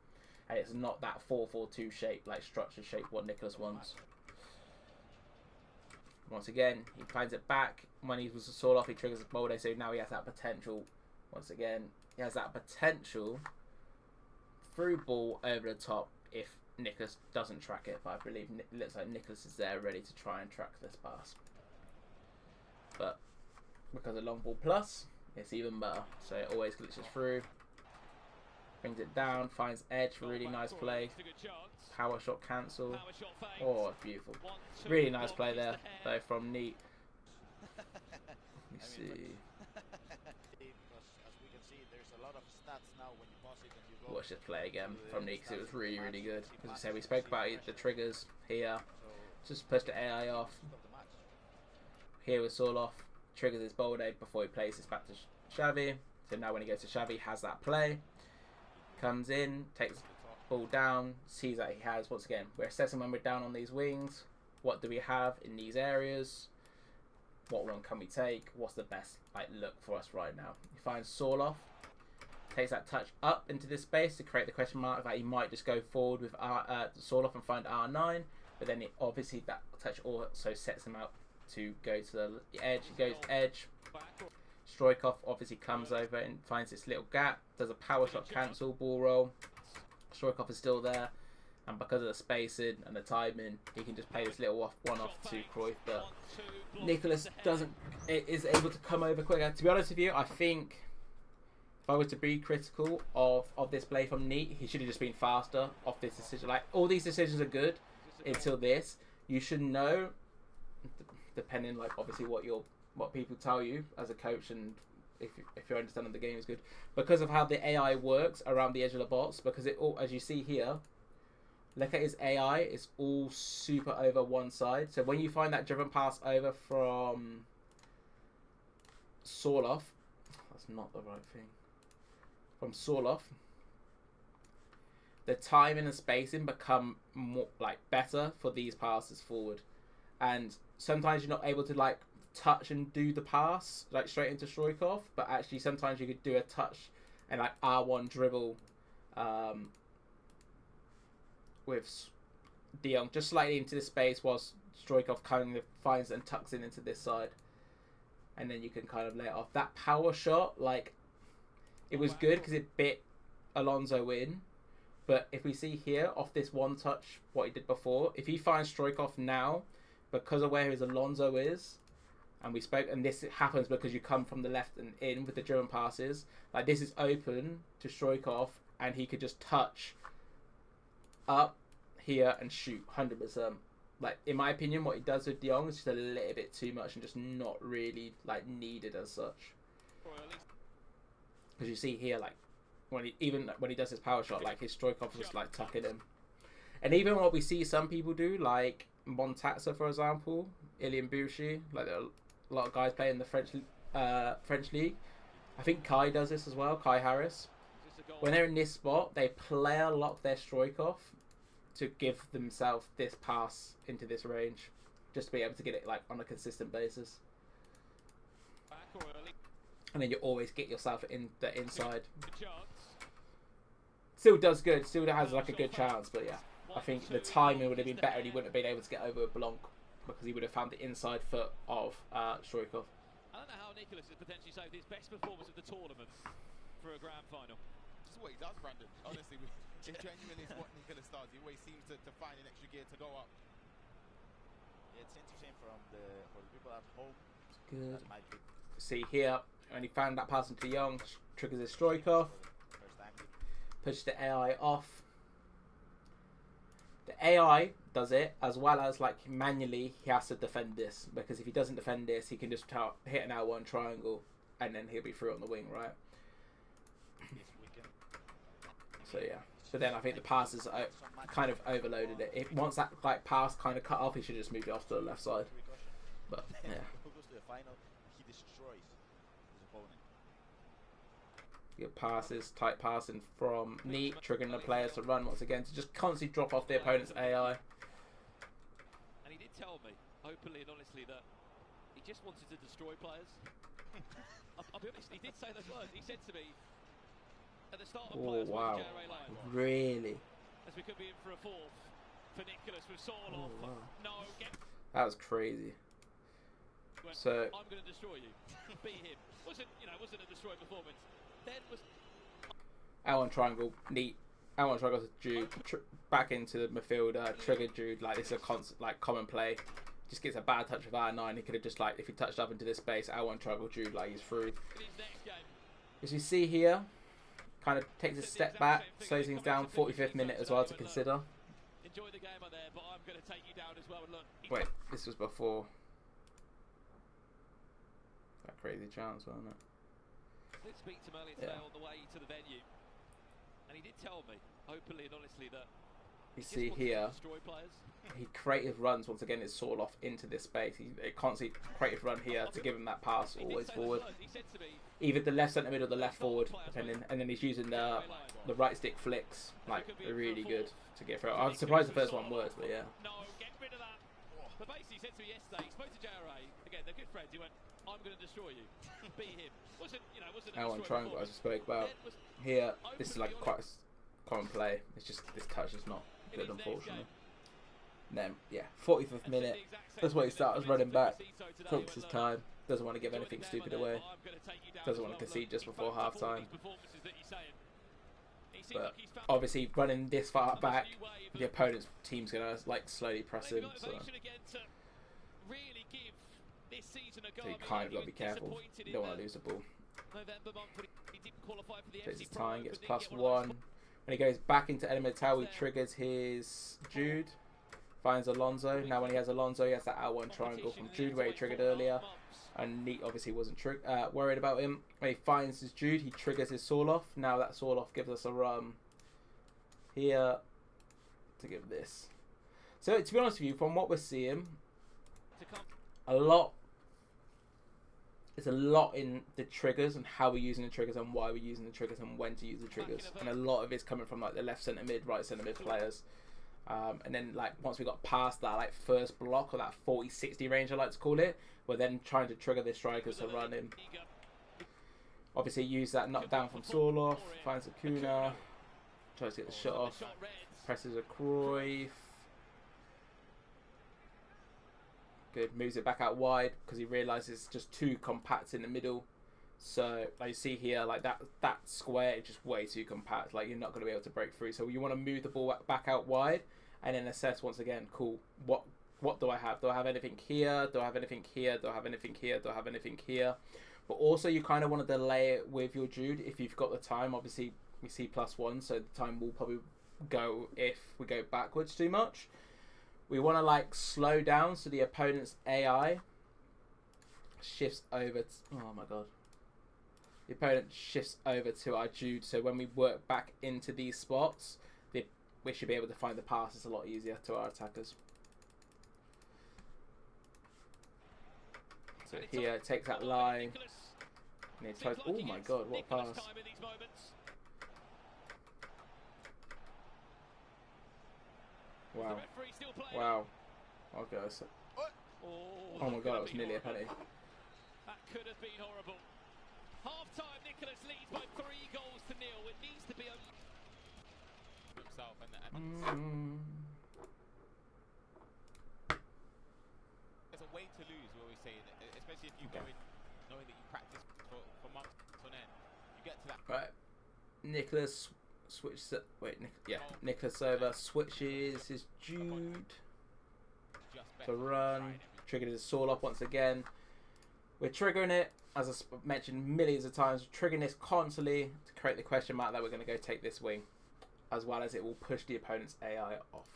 and it's not that 4-4-2 shape, like structure shape what Nicholas wants. Once again, he finds it back. When he was sawed off, he triggers his Bolde, so now he has that potential. Once again, he has that potential through ball over the top if Nicholas doesn't track it, but I believe it looks like Nicholas is there ready to try and track this pass. But because of long ball plus, it's even better. So it always glitches through, brings it down, finds edge, really nice play. Power shot cancel. Oh, beautiful. Really nice play there, though, from Neat. Let me see. Because as we can see there's a lot of stats now when you pause it and you go. Watch this play again from Neat because it was really, really good. As I said, we spoke about it, the triggers here. Just push the AI off. Of the match. Here with Sorloth, triggers his Bolde before he plays this back to Xavi. So now when he goes to Xavi, has that play. Comes in, takes the ball down, sees that he has, once again, we're assessing when we're down on these wings. What do we have in these areas? What one can we take? What's the best like look for us right now? He finds Sorloth, takes that touch up into this space to create the question mark that he might just go forward with Sorloth and find R9. but then it obviously that touch also sets him up to go to the edge. He goes edge. Stoikov obviously comes over and finds this little gap, does a power shot cancel, ball roll. Stoikov is still there, and because of the spacing and the timing, he can just play this little one-off to Cruyff, but Nicholas is able to come over quicker. To be honest with you, I think if I was to be critical of this play from Neat, he should have just been faster off this decision. Like, all these decisions are good until this. You should know, depending, like, obviously what people tell you as a coach, and if you're understanding the game is good, because of how the AI works around the edge of the box, because it all, as you see here, look at his AI, it's all super over one side. So when you find that driven pass over from Sorloth, that's not the right thing, from Sorloth, the timing and spacing become more like better for these passes forward, and sometimes you're not able to like touch and do the pass like straight into Stoikov, but actually sometimes you could do a touch and like R1 dribble with De Jong just slightly into the space whilst Stoikov kind of finds and tucks into this side, and then you can kind of lay it off. That power shot, like, it was good because it bit Alonso in, but if we see here off this one touch what he did before, if he finds Stoikov now, because of where his Alonso is, and we spoke, and this happens because you come from the left and in with the German passes, like this is open to Stoikov, and he could just touch up here and shoot 100%. Like, in my opinion, what he does with De Jong is just a little bit too much and just not really like needed as such. Because you see here, like when he does his power shot, like his Stoikov is just like tucking him. And even what we see some people do, like Montaxa, for example, Ilian Bushi, like there are a lot of guys playing the French league. I think Kai does this as well, Kai Harris. When they're in this spot, they player lock their Stoikov to give themselves this pass into this range, just to be able to get it like on a consistent basis. And then you always get yourself in the inside. Still does good, still has like a good chance, but yeah, I think the timing would have been better and he wouldn't have been able to get over Blanc because he would have found the inside foot of Stoikov. I don't know how Nicholas has potentially saved his best performance of the tournament for a grand final. This is what he does, Brandon. Honestly, it genuinely is what Nicholas does. He always seems to find an extra gear to go up. Yeah, it's interesting for the people at home. It's good. That might be See here, when he found that pass into Young, triggers his Stoikov, pushes the AI off. The AI does it as well as like manually he has to defend this, because if he doesn't defend this, he can just hit an L1 triangle and then he'll be through on the wing, right? So yeah. But then I think the passes kind of overloaded it. Once that like pass kind of cut off, he should just move it off to the left side. But yeah. He destroys his opponent. Good passes, tight passing from Neat, triggering the players to run once again to just constantly drop off the opponent's AI. And he did tell me openly and honestly that he just wanted to destroy players. I'll be honest, he did say those words. He said to me at the start of Oh wow, really? As we could be in for a fourth for Nicholas with Sorloth. Oh, wow. No, that was crazy. So I'm going to destroy you. Beat him. Wasn't a destroyed performance. Then was L1 triangle, Neat. L1 triangle to Jude, back into the midfielder, triggered Jude. Like, this is a constant, like, common play. Just gets a bad touch of R9. He could have just, like, if he touched up into this space, L1 triangle Jude, like, he's through. As you see here, kind of takes a step back, slows things down. 45th minute as well to consider. Enjoy the game out there, but I'm going to take you down as well. And look, wait, this was before that crazy chance, wasn't it? Let's speak to him earlier today on the way to the venue, and he did tell me openly and honestly that you see here, he creative runs once again. It's sort of off into this space. He can't see creative run here to give him that pass always forward. Either the left centre mid or the left forward, depending. And then he's using the right stick flicks, like really good to get through. I was surprised the first one worked, but yeah. No, get rid of that. But basically, he said to me yesterday, he spoke to JRA again. They're good friends. He went, "I'm going to destroy you, beat him." Wasn't L1 triangle as I spoke about. Here, this is like quite a common play. It's just this touch is not good, unfortunately. And then, yeah, 45th minute. That's where he starts running back. Cooks his time. Doesn't want to give anything stupid away. Doesn't want to concede just before half time. But obviously, running this far back, the opponent's team's going to like slowly press him. So you kind of got to be careful. You don't want to lose the ball. Takes his time, gets +1. When he goes back into Elemental, he triggers his Jude. Finds Alonso. Now when he has Alonso, he has that L1 triangle from Jude where he triggered earlier. And Neat obviously wasn't worried about him. When he finds his Jude, he triggers his Soul-Off. Now that Soul-Off gives us a run here to give this. So to be honest with you, from what we're seeing, it's a lot in the triggers and how we're using the triggers and why we're using the triggers and when to use the triggers. And a lot of it's coming from like the left centre mid, right centre mid players. And then like once we got past that like first block or that 40-60 range I like to call it, we're then trying to trigger the strikers to run in. Obviously use that knockdown from Soul-Off, finds Acuna, tries to get the shot off, presses a Cruyff. Good, moves it back out wide because he realises it's just too compact in the middle. So like you see here, like that square is just way too compact. Like you're not going to be able to break through. So you want to move the ball back out wide and then assess once again. Cool. What do I have? Do I have anything here? Do I have anything here? Do I have anything here? Do I have anything here? But also you kind of want to delay it with your Jude if you've got the time. Obviously we see +1, so the time will probably go if we go backwards too much. We want to like slow down so the opponent's AI shifts over. Oh my god. The opponent shifts over to our Jude, so when we work back into these spots, we should be able to find the passes a lot easier to our attackers. So here it takes that line, and it tries. Oh my god, what a pass! Wow, wow. Okay, so, oh my god, it was nearly a penalty. That could have been horrible. Half-time, Nicholas leads by 3 goals to 0. It needs to be a... Himself and there's a way to lose, we always say, especially if you go in knowing that you practice for months on end. You get to that. Right, Nicholas switches. Nicholas over switches his Jude to run. Triggered his Soul-Off once again. We're triggering it. As I mentioned millions of times, triggering this constantly to create the question mark that we're going to go take this wing, as well as it will push the opponent's AI off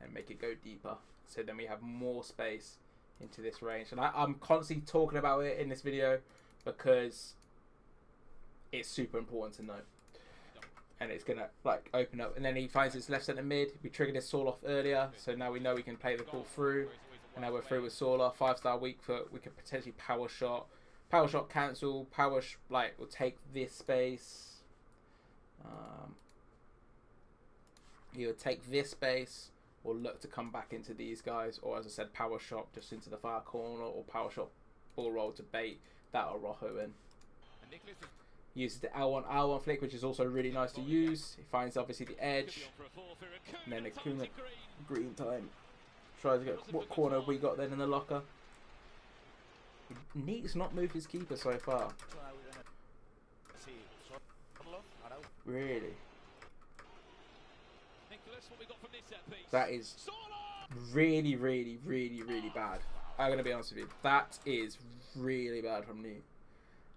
and make it go deeper. So then we have more space into this range. And I'm constantly talking about it in this video because it's super important to know. And it's going to like open up. And then he finds his left centre mid. We triggered his Soul-Off earlier, so now we know we can play the ball through. And now we're through with Soul-Off, 5-star weak foot. We could potentially power shot cancel, we'll take this space. He would take this space or look to come back into these guys, or as I said, power shot just into the far corner, or power shot ball roll to bait that or Rojo in. Uses the L1 flick, which is also really nice to use. He finds obviously the edge, and then Acuna green time. Tries to get what corner we got then in the locker. Neat's not moved his keeper so far. Really? That is really, really, really, really bad. I'm gonna be honest with you. That is really bad from Neat.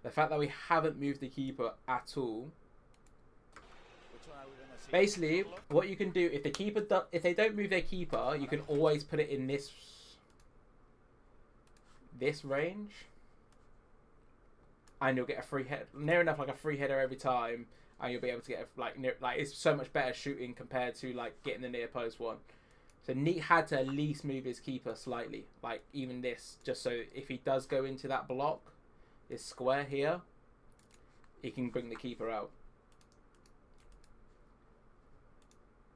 The fact that we haven't moved the keeper at all. Basically, what you can do if if they don't move their keeper, you can always put it in this range, and you'll get a free head, near enough like a free header every time, and you'll be able to get it's so much better shooting compared to like getting the near post one. So Neat had to at least move his keeper slightly, like even this, just so if he does go into that block, this square here, he can bring the keeper out.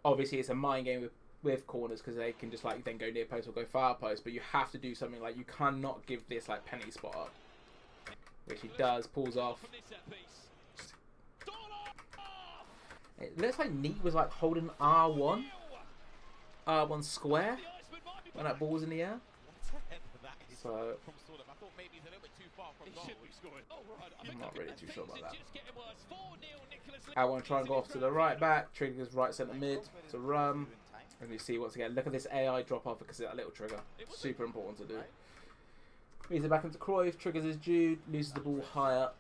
Obviously, it's a mind game with corners because they can just like then go near post or go far post, but you have to do something like you cannot give this like penalty spot up, which he does, pulls off. It looks like Neat was like holding R1 R1 square when that ball's in the air. So I'm not really too sure about that. R1 triangle off to the right back, triggers right centre mid to run. And you see once again, look at this AI drop off because of that little trigger. Super important to do. Moves it back into Cruyff, triggers his Jude, loses the ball high up.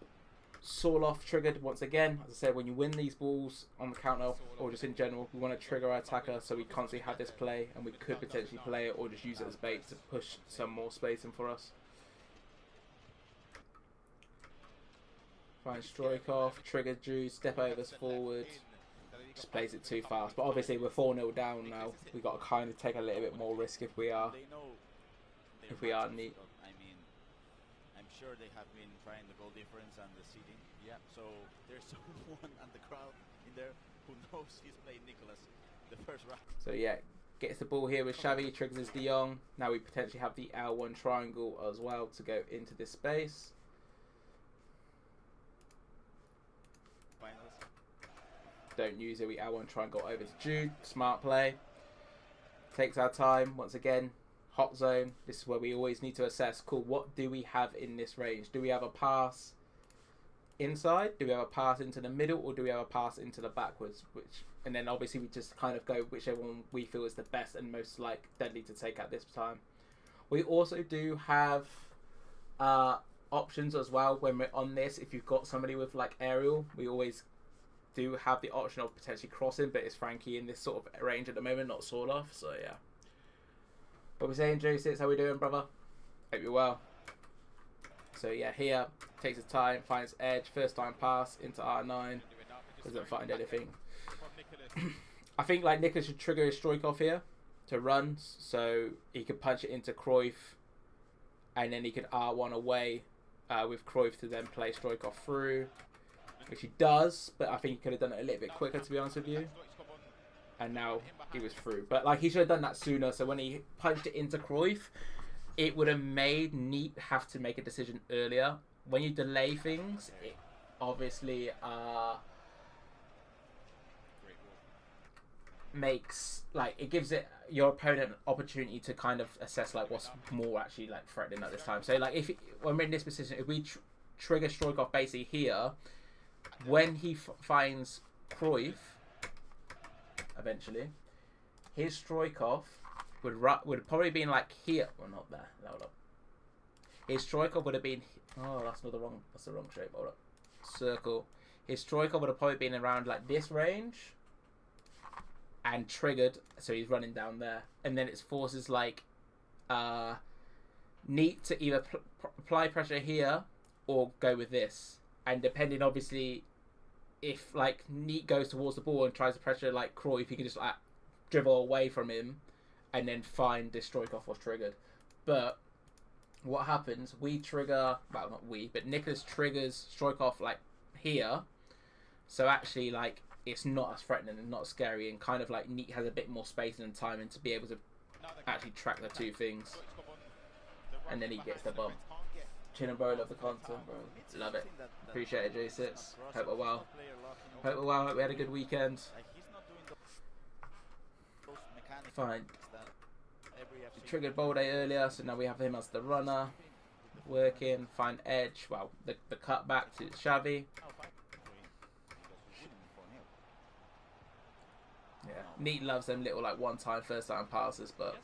Sawloff triggered once again. As I said, when you win these balls on the counter or just in general, we want to trigger our attacker so we constantly have this play and we could potentially play it or just use it as bait to push some more space in for us. Fine, Stroikov, triggered Jude, step overs forward. Just plays it too fast. But obviously we're 4-0 down now. We've got to kind of take a little bit more risk if we are neat. I mean, I'm sure they have been trying the goal difference and the seeding. Yeah. So there's someone and the crowd in there who knows he's playing Nicholas the first round. So yeah, gets the ball here with Xavi, triggers his De Jong. Now we potentially have the L1 triangle as well to go into this space. Don't use it. We L1 triangle over to Jude. Smart play. Takes our time. Once again, hot zone. This is where we always need to assess. Cool. What do we have in this range? Do we have a pass inside? Do we have a pass into the middle? Or do we have a pass into the backwards? And then obviously we just kind of go whichever one we feel is the best and most deadly to take at this time. We also do have options as well when we're on this. If you've got somebody with aerial, we always do have the option of potentially crossing, but it's Frankie in this sort of range at the moment, not Sawloff. So yeah. What we're saying, J6, how we doing, brother? Hope you're well. So yeah, here takes his time, finds edge, first time pass into R9, doesn't find anything. I think Nicholas should trigger his Stroikov here to run, so he could punch it into Cruyff, and then he could R1 away with Cruyff to then play Stroikov through. Which he does, but I think he could have done it a little bit quicker, to be honest with you. And now he was through. But he should have done that sooner. So when he punched it into Cruyff, it would have made Neat have to make a decision earlier. When you delay things, it obviously makes it gives your opponent an opportunity to kind of assess what's more actually threatening at this time. So when we're in this position, if we trigger Stroikov basically here. When he finds Cruyff, eventually, his Stroikov would probably been here. Well, not there. Hold up. His Stroikov would have been. Oh, that's the wrong shape. Hold up. Circle. His Stroikov would have probably been around this range, and triggered. So he's running down there, and then it forces Neat to either apply pressure here or go with this. And depending, obviously, if Neat goes towards the ball and tries to pressure Cruyff, he can just dribble away from him, and then find this Stroikov was triggered. But what happens? We trigger, well, not we, but Nicholas triggers Stroikov here. So actually, it's not as threatening and not scary, and kind of Neat has a bit more space and timing to be able to actually track the two things. And then he gets the bump. Chin and bro, love the content, bro. Love it. Appreciate it, J6. Hope we're well. Hope we had a good weekend. Fine. We triggered Bolde earlier, so now we have him as the runner. Working, find edge. Well, the cut back to Xavi. Yeah, Neat loves them little one-time, first-time passes, but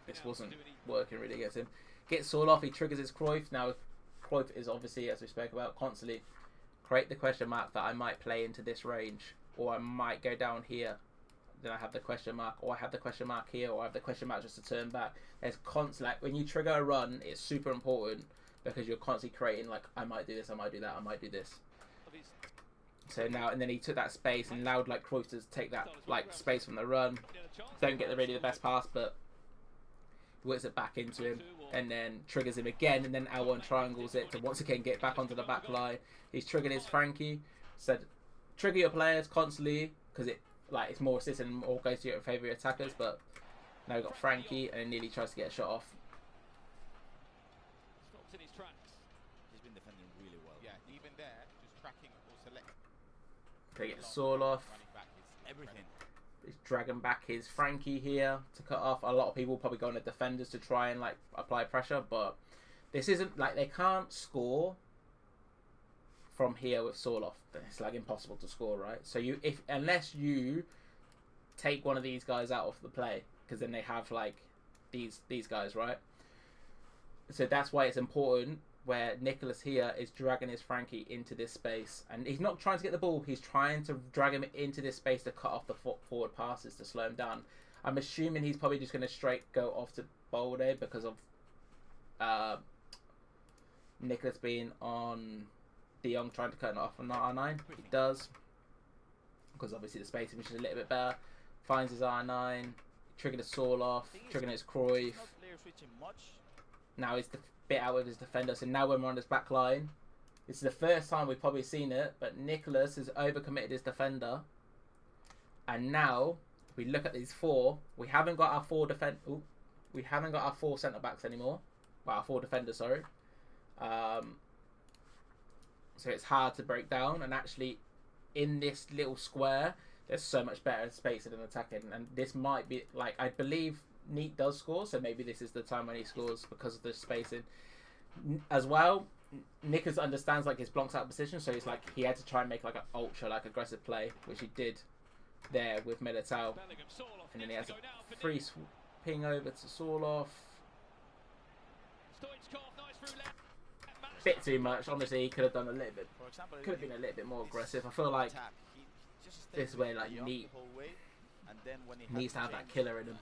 this wasn't working really against him. Gets Sawloff, he triggers his Cruyff. Now, Cruyff is obviously, as we spoke about, constantly create the question mark that I might play into this range, or I might go down here. Then I have the question mark, or I have the question mark here, or I have the question mark just to turn back. There's constant, when you trigger a run, it's super important because you're constantly creating I might do this, I might do that, I might do this. So now, and then he took that space and allowed Cruyff to take that space from the run. Don't get really the best pass, but works it back into him, and then triggers him again, and then L1 triangles it to once again get back onto the back line. He's triggered his Frankie. Said, trigger your players constantly because it's more assistant and more goes to your favourite attackers. But now we've got Frankie, and nearly tries to get a shot off. Stops in his tracks. He's been defending really well. Yeah, even there, just tracking or select. They get Sawloff. Everything. He's dragging back his Frankie here to cut off. A lot of people probably go on the defenders to try and like apply pressure, but this isn't like they can't score from here with Sorloth. It's like impossible to score, right? So unless you take one of these guys out of the play, because then they have like these guys, right? So that's why it's important where Nicholas here is dragging his Frankie into this space, and he's not trying to get the ball, he's trying to drag him into this space to cut off the forward passes to slow him down. I'm assuming he's probably just going to straight go off to Bolde because of Nicholas being on De Jong trying to cut it off on R9. He does, because obviously the spacing is a little bit better. Finds his R9, triggering his Sorloth, triggering his Cruyff. Now he's the bit out with his defender, so now when we're on this back line, this is the first time we've probably seen it, but Nicholas has overcommitted his defender, and now if we look at these four, we haven't got our four centre backs anymore. Well, our four defenders, sorry. So it's hard to break down, and actually in this little square there's so much better spacing and attacking, and this might be like, I believe Neat does score, so maybe this is the time when he scores because of the spacing as well. Nicholas understands like his blocks out of position, so he's like, he had to try and make like an ultra like aggressive play, which he did there with Militao, and then he has a free ping over to Sorloth. Bit too much, honestly. He could have done a little bit, could have been a little bit more aggressive. I feel like this way like Neat needs to have that killer in him.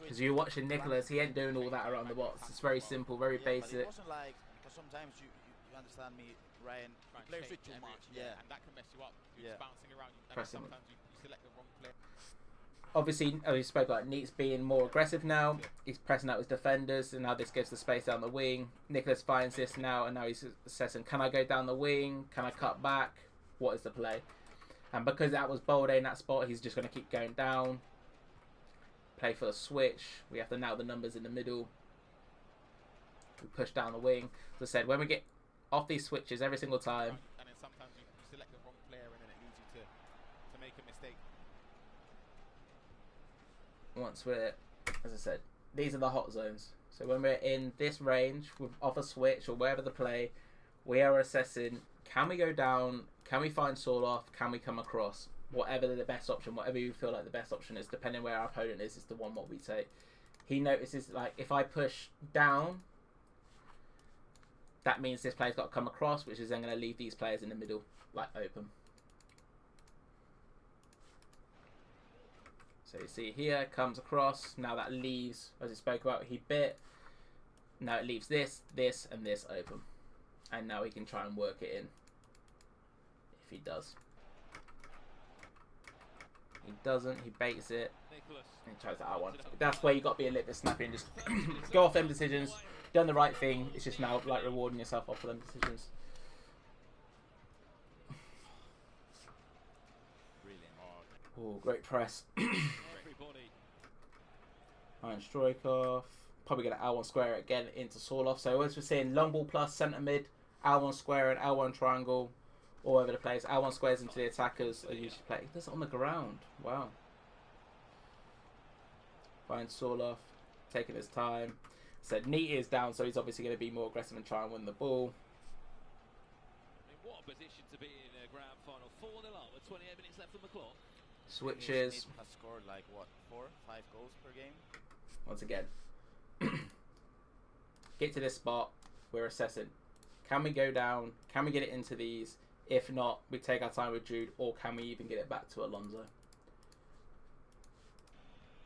Because you're watching Nicholas, he ain't doing all that around the box. It's very simple, very basic. It wasn't like, because sometimes you understand me, Ryan, you play it too much, and that can mess you up. You're bouncing around, and sometimes you select the wrong player. Obviously, as we spoke about, Neat's being more aggressive now. He's pressing out his defenders, and now this gives the space down the wing. Nicholas finds this now, and now he's assessing, can I go down the wing? Can I cut back? What is the play? And because that was Bolde in that spot, he's just going to keep going down. Play for a switch. We have to nail the numbers in the middle. We push down the wing. As I said, when we get off these switches every single time, and then sometimes you select the wrong player, and then it leads you to make a mistake. Once we're, as I said, these are the hot zones. So when we're in this range with off a switch or wherever the play, we are assessing, can we go down? Can we find Sorloth? Can we come across? Whatever the best option, whatever you feel like the best option is, depending where our opponent is the one what we take. He notices, like, if I push down, that means this player's got to come across, which is then going to leave these players in the middle, like, open. So you see here, comes across, now that leaves, as I spoke about, he bit, now it leaves this, this, and this open. And now he can try and work it in, if he does. He doesn't, he baits it, and he tries to R1. That's where you got to be a little bit snappy and just go off them decisions. Done the right thing, it's just now like rewarding yourself off of them decisions. Oh, great press. Iron strike off. Probably going to L1 square it again into Sorloth. So as we're seeing, long ball plus, centre mid, L1 square and L1 triangle. All over the place. L1 squares into the attackers are usually playing. He does it on the ground. Wow. Finds Sorloth. Taking his time. Said Neat is down, so he's obviously going to be more aggressive and try and win the ball. I mean, what a position to be in a grand final. 4-0 up with 28 minutes left on the clock. Switches. Neat has scored like, what, 4, 5 goals per game? Once again. Get to this spot. We're assessing. Can we go down? Can we get it into these? If not, we take our time with Jude, or can we even get it back to Alonso?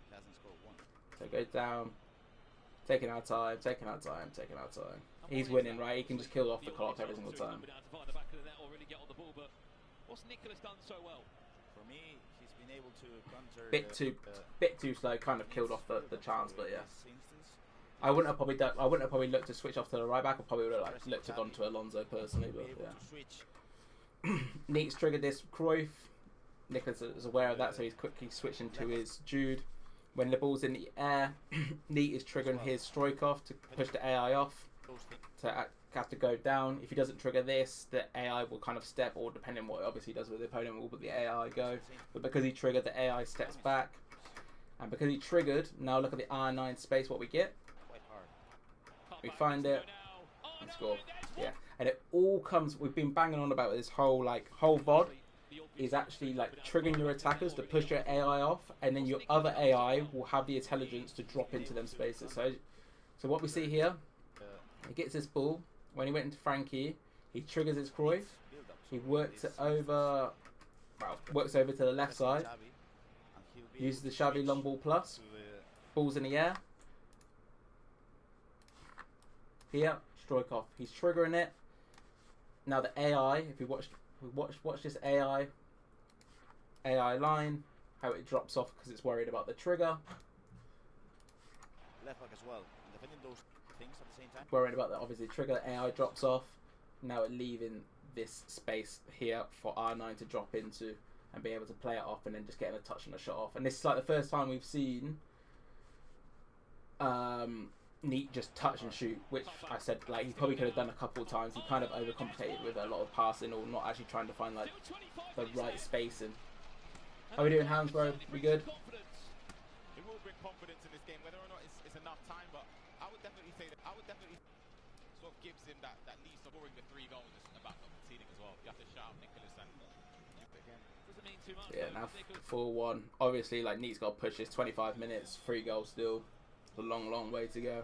He hasn't scored one. So go down, taking our time, taking our time, taking our time. He's winning, right? He can just kill off the clock every single time. What's Nicholas done so well? For me, he's been able to counter Bit too slow, kind of killed off the chance, but yeah. I wouldn't have probably looked to switch off to the right back. I probably would have like looked to gone to Alonso personally, but yeah. Neat's triggered this Cruyff. Nicholas is aware of that, so he's quickly switching to his Jude. When the ball's in the air, Neat is triggering his strike off to push the AI off to have to go down. If he doesn't trigger this, the AI will kind of step, or depending on what it obviously does with the opponent, will the AI go. But because he triggered, the AI steps back. And because he triggered, now look at the R9 space, what we get. We find it and score. Yeah. And it all comes, we've been banging on about this whole VOD is actually like triggering your attackers to push your AI off, and then your other AI will have the intelligence to drop into them spaces. So what we see here, he gets this ball. When he went into Frankie, he triggers his Cruyff. He works it over, works over to the left side. Uses the Xavi long ball plus. Balls in the air. Here, Stoichkov. He's triggering it. Now the AI, if we watch this AI line, how it drops off because it's worried about the trigger. Left back as well. Defending those things at the same time. Worried about the obviously trigger. AI drops off. Now it leaving this space here for R9 to drop into and be able to play it off and then just getting a touch and a shot off. And this is like the first time we've seen Neat just touch and shoot, which I said like he probably could have done a couple of times. He kind of overcomplicated with a lot of passing or not actually trying to find like the right spacing. How are we doing, Hounds, bro? We good? It will bring confidence in this game, whether or not it's enough time, but I would definitely say that sort of gives him that lead scoring the 3 goals about not conceding as well. You have to shout out Nicholas and Doesn't mean too much. Yeah, now 4-1. Obviously, like Neat's got to push this 25 minutes, 3 goals still. It's a long, long way to go.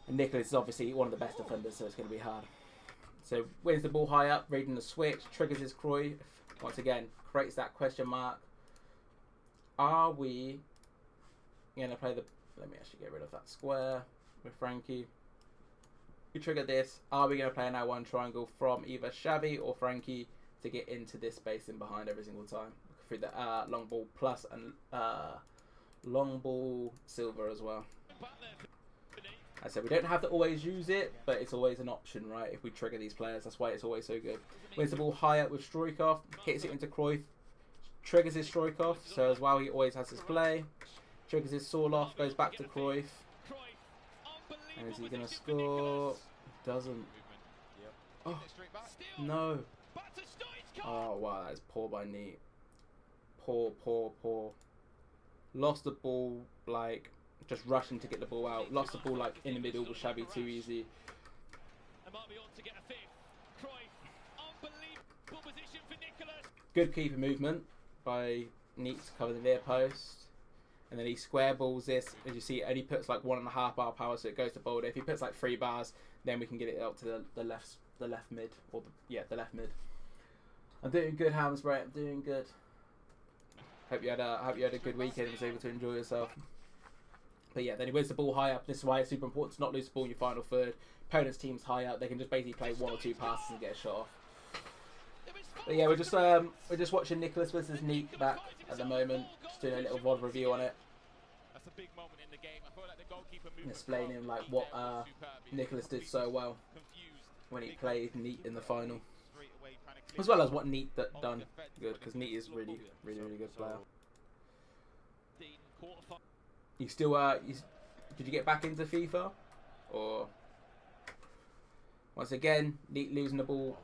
And Nicholas is obviously one of the best defenders, so it's going to be hard. So wins the ball high up, reading the switch, triggers his Cruyff. Once again, creates that question mark. Are we going to play the... Let me actually get rid of that square with Frankie. We trigger this. Are we going to play an L1 triangle from either Xavi or Frankie to get into this space in behind every single time? Through the long ball plus and long ball silver as well. I said we don't have to always use it, but it's always an option, right? If we trigger these players, that's why it's always so good. Wins the ball high up with Stoichkov, hits it into Cruyff, triggers his Stoichkov, so as well he always has his play. Triggers his Sorloth, goes back to Cruyff. And is he going to score? Doesn't. Oh, no. Oh, wow, that is poor by Neat. Poor, poor, poor. Lost the ball, like... just rushing to get the ball out. Lost the ball like in the middle with Xavi too easy. Good keeper movement by Neat to cover the near post. And then he square balls this. As you see, it only puts like 1.5 bar power, so it goes to Boulder. If he puts like 3 bars, then we can get it up to the left mid. Or the left mid. I'm doing good, Hams, bro. I'm doing good. Hope you had a good weekend and was able to enjoy yourself. But yeah, then he wins the ball high up. This is why it's super important to not lose the ball in your final third. Opponent's team's high up. They can just basically play 1 or 2 passes and get a shot off. But yeah, we're just watching Nicholas versus Neat back at the moment. Just doing a little VOD review on it. that's a big moment in the game. I feel like the goalkeeper And explaining like what Nicholas did so well when he played Neat in the final. As well as what Neat done good, because Neat is really good player. You still did you get back into FIFA, or once again Neat losing the ball,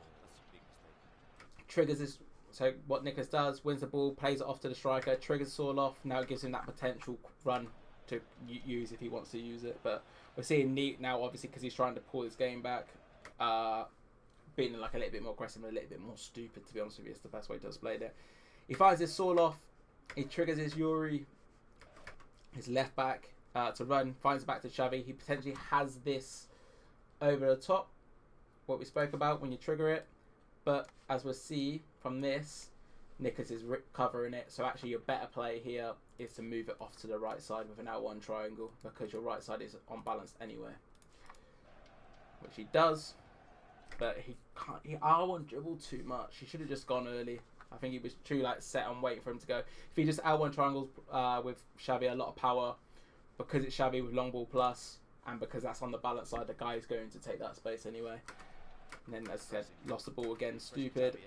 triggers his. So what Nicholas does, wins the ball, plays it off to the striker, triggers Sorloth. Now it gives him that potential run to use if he wants to use it. But we're seeing Neat now, obviously, because he's trying to pull his game back, being like a little bit more aggressive and a little bit more stupid. To be honest with you, it's the best way to display it. He finds his Sorloth, he triggers his Yuri, his left back to run, finds it back to Xavi. He potentially has this over the top, what we spoke about when you trigger it. But as we'll see from this, Nicholas is covering it. So actually your better play here is to move it off to the right side with an L1 triangle, because your right side is unbalanced anyway. Which he does, but he can't. He R1 dribbled too much. He should have just gone early. I think he was too like set on waiting for him to go. If he just L1 triangles with Xavi, a lot of power, because it's Xavi with long ball plus, and because that's on the balance side, the guy is going to take that space anyway. And then, as I said, lost the ball again. Stupid.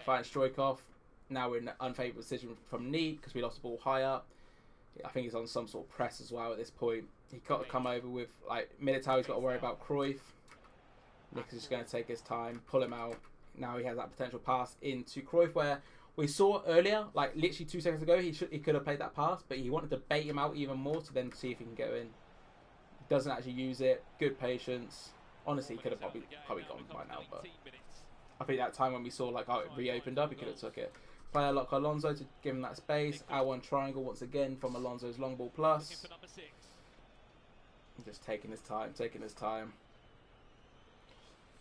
Fighting Stoichkov. Now we're in an unfavourable position from Neat because we lost the ball high up. I think he's on some sort of press as well at this point. He got to come over with, like, Militao. He's got to worry about Cruyff. Nick is just going to take his time, pull him out. Now he has that potential pass into Cruyff, where we saw earlier, like literally 2 seconds ago, he could have played that pass, but he wanted to bait him out even more to then see if he can go in. Doesn't actually use it. Good patience. Honestly, he could have probably gone by now, but I think that time when we saw like how it reopened up, he could have took it. Player lock Alonso to give him that space. L1 triangle once again from Alonso's long ball plus. Just taking his time,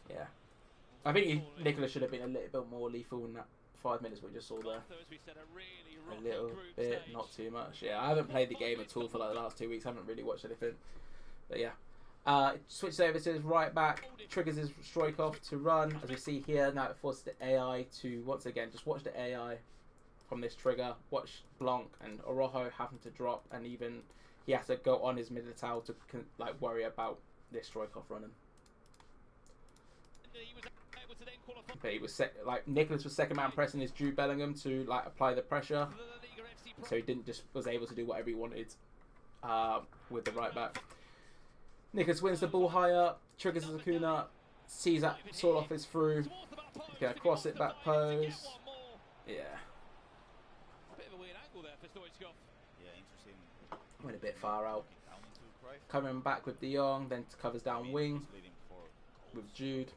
Yeah. I think Nicolas should have been a little bit more lethal in that 5 minutes we just saw there. A little bit, not too much. Yeah, I haven't played the game at all for like the last 2 weeks. I haven't really watched anything. But yeah. Switches over to his right back, triggers his strike off to run. As we see here, now it forces the AI to, once again, just watch the AI from this trigger. Watch Blanc and Araujo having to drop, and even he has to go on his Militao to like worry about this strike off running. But he was like Nicolas was second man pressing his Jude Bellingham to like apply the pressure, so he didn't just was able to do whatever he wanted with the right back. Nicolas wins the ball high up, triggers his Acuna, sees that Sorloth is through. He's gonna cross it back post. Yeah. Went a bit far out. Coming back with De Jong, then covers down wing with Jude.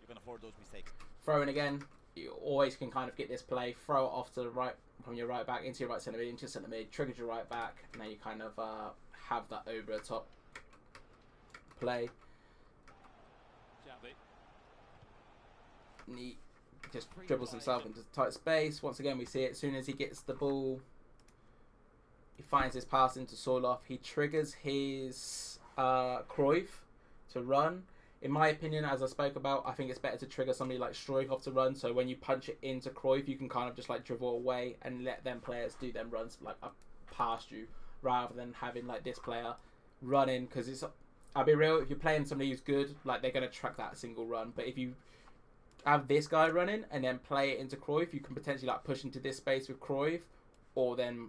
You can afford those mistakes. Throwing again, you always can kind of get this play. Throw it off to the right from your right back into your right centre mid, into your centre mid, triggers your right back, and then you kind of have that over the top play. Neat. Just dribbles himself into tight space. Once again, we see it as soon as he gets the ball. He finds his pass into Sorloth. He triggers his Cruyff to run. In my opinion, as I spoke about, I think it's better to trigger somebody like Struikov to run. So when you punch it into Cruyff, you can kind of just like dribble away and let them players do them runs like up past you, rather than having like this player running. Because it's, I'll be real, if you're playing somebody who's good, like they're going to track that single run. But if you have this guy running and then play it into Cruyff, you can potentially like push into this space with Cruyff, or then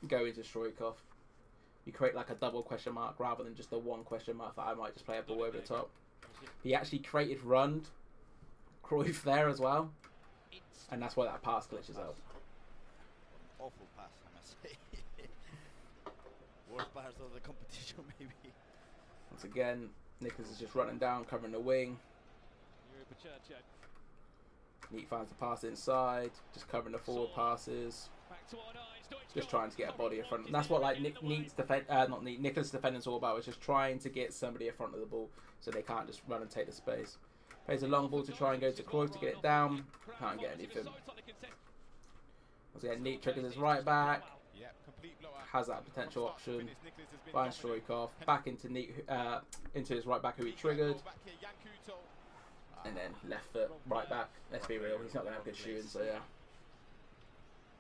go into Struikov. You create like a double question mark rather than just a one question mark that I might just play a ball over the top. He actually created run Cruyff there as well, and that's why that pass glitches out. Awful pass, I must say. Worst pass of the competition, maybe. Once again, Nicolas is just running down, covering the wing. Neat finds the pass inside, just covering the forward passes. Just trying to get a body in front. And that's what like Nicolas' defending's all about. Is just trying to get somebody in front of the ball so they can't just run and take the space. Plays a long ball to try and go to Cruyff to get it down. Can't get anything. Once again, Neat triggers his right back. Has that potential option. Finds Struikov back into Neat, into his right back who he triggered. And then left foot, right back. Let's be real, he's not gonna have good shooting, so yeah.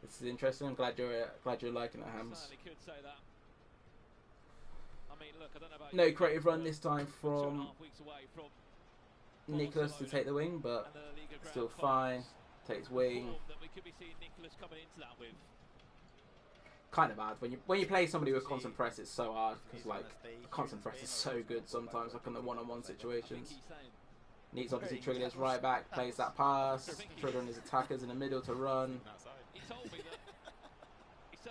This is interesting. I'm glad you're liking it, Hams. No creative run this time from Nicolas to take the wing, but still fine. Takes wing. Kind of hard when you play somebody with constant press. It's so hard because like constant press is so good sometimes, like in the one-on-one situations. Needs obviously triggered his right back, plays that pass, triggering his attackers in the middle to run.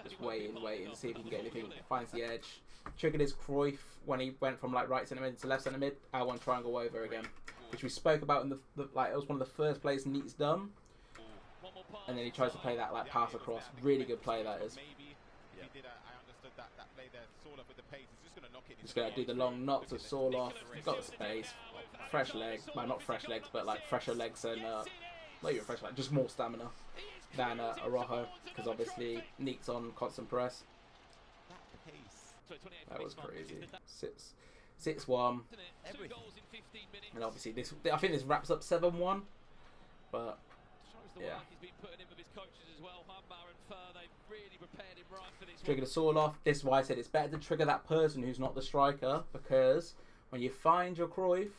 Just waiting, see if he can get anything. Finds the edge. Triggered his Cruyff when he went from like right centre mid to left centre mid. L1 triangle over again, which we spoke about in the like it was one of the first plays Neat's done. And then he tries to play that like pass across. Really good play that is. Just gonna do the long knock to Sorloth. Got the space. Fresh legs, well not fresh legs, but like fresher legs than not even fresh legs, just more stamina than Araujo, because obviously Neat's on constant press. That was crazy. 6-1, and obviously this. I think this wraps up 7-1, but yeah. Trigger the Sorloth. This is why I said it's better to trigger that person who's not the striker, because when you find your Cruyff,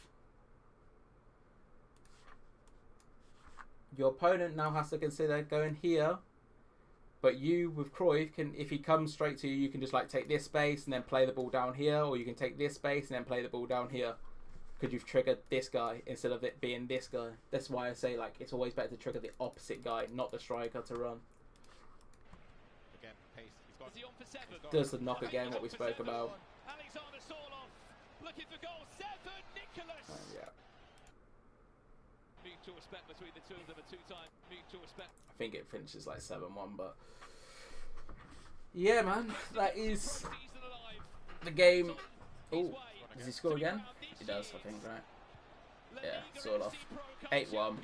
your opponent now has to consider going here But you with Cruyff can, if he comes straight to you, you can just like take this space and then play the ball down here, or you can take this space and then play the ball down here, because you've triggered this guy instead of it being this guy. That's why I say like it's always better to trigger the opposite guy, not the striker, to run. Again, pace. He's got. Is he on for 7? Does the knock again, what we spoke about. Alexander Sorloth looking for goal 7. Nicholas. Yeah. Mutual respect between the two of them, a two-time mutual respect. I think it finishes like 7-1, but yeah, man, that is Season alive. the game. His Oh, way. does he score again? He does, I think, right? Yeah, sort of. 8-1.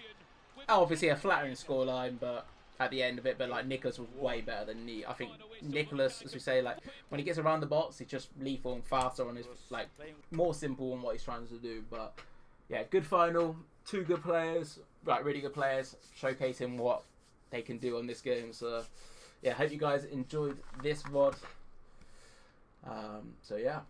Obviously a flattering scoreline, but at the end of it, but like Nicholas was way better than me. I think Nicholas, as we say, like when he gets around the box, he's just lethal and faster on his, like more simple on what he's trying to do. But yeah, good final. 2 good players, like really good players, showcasing what they can do on this game. So yeah, hope you guys enjoyed this VOD. So yeah.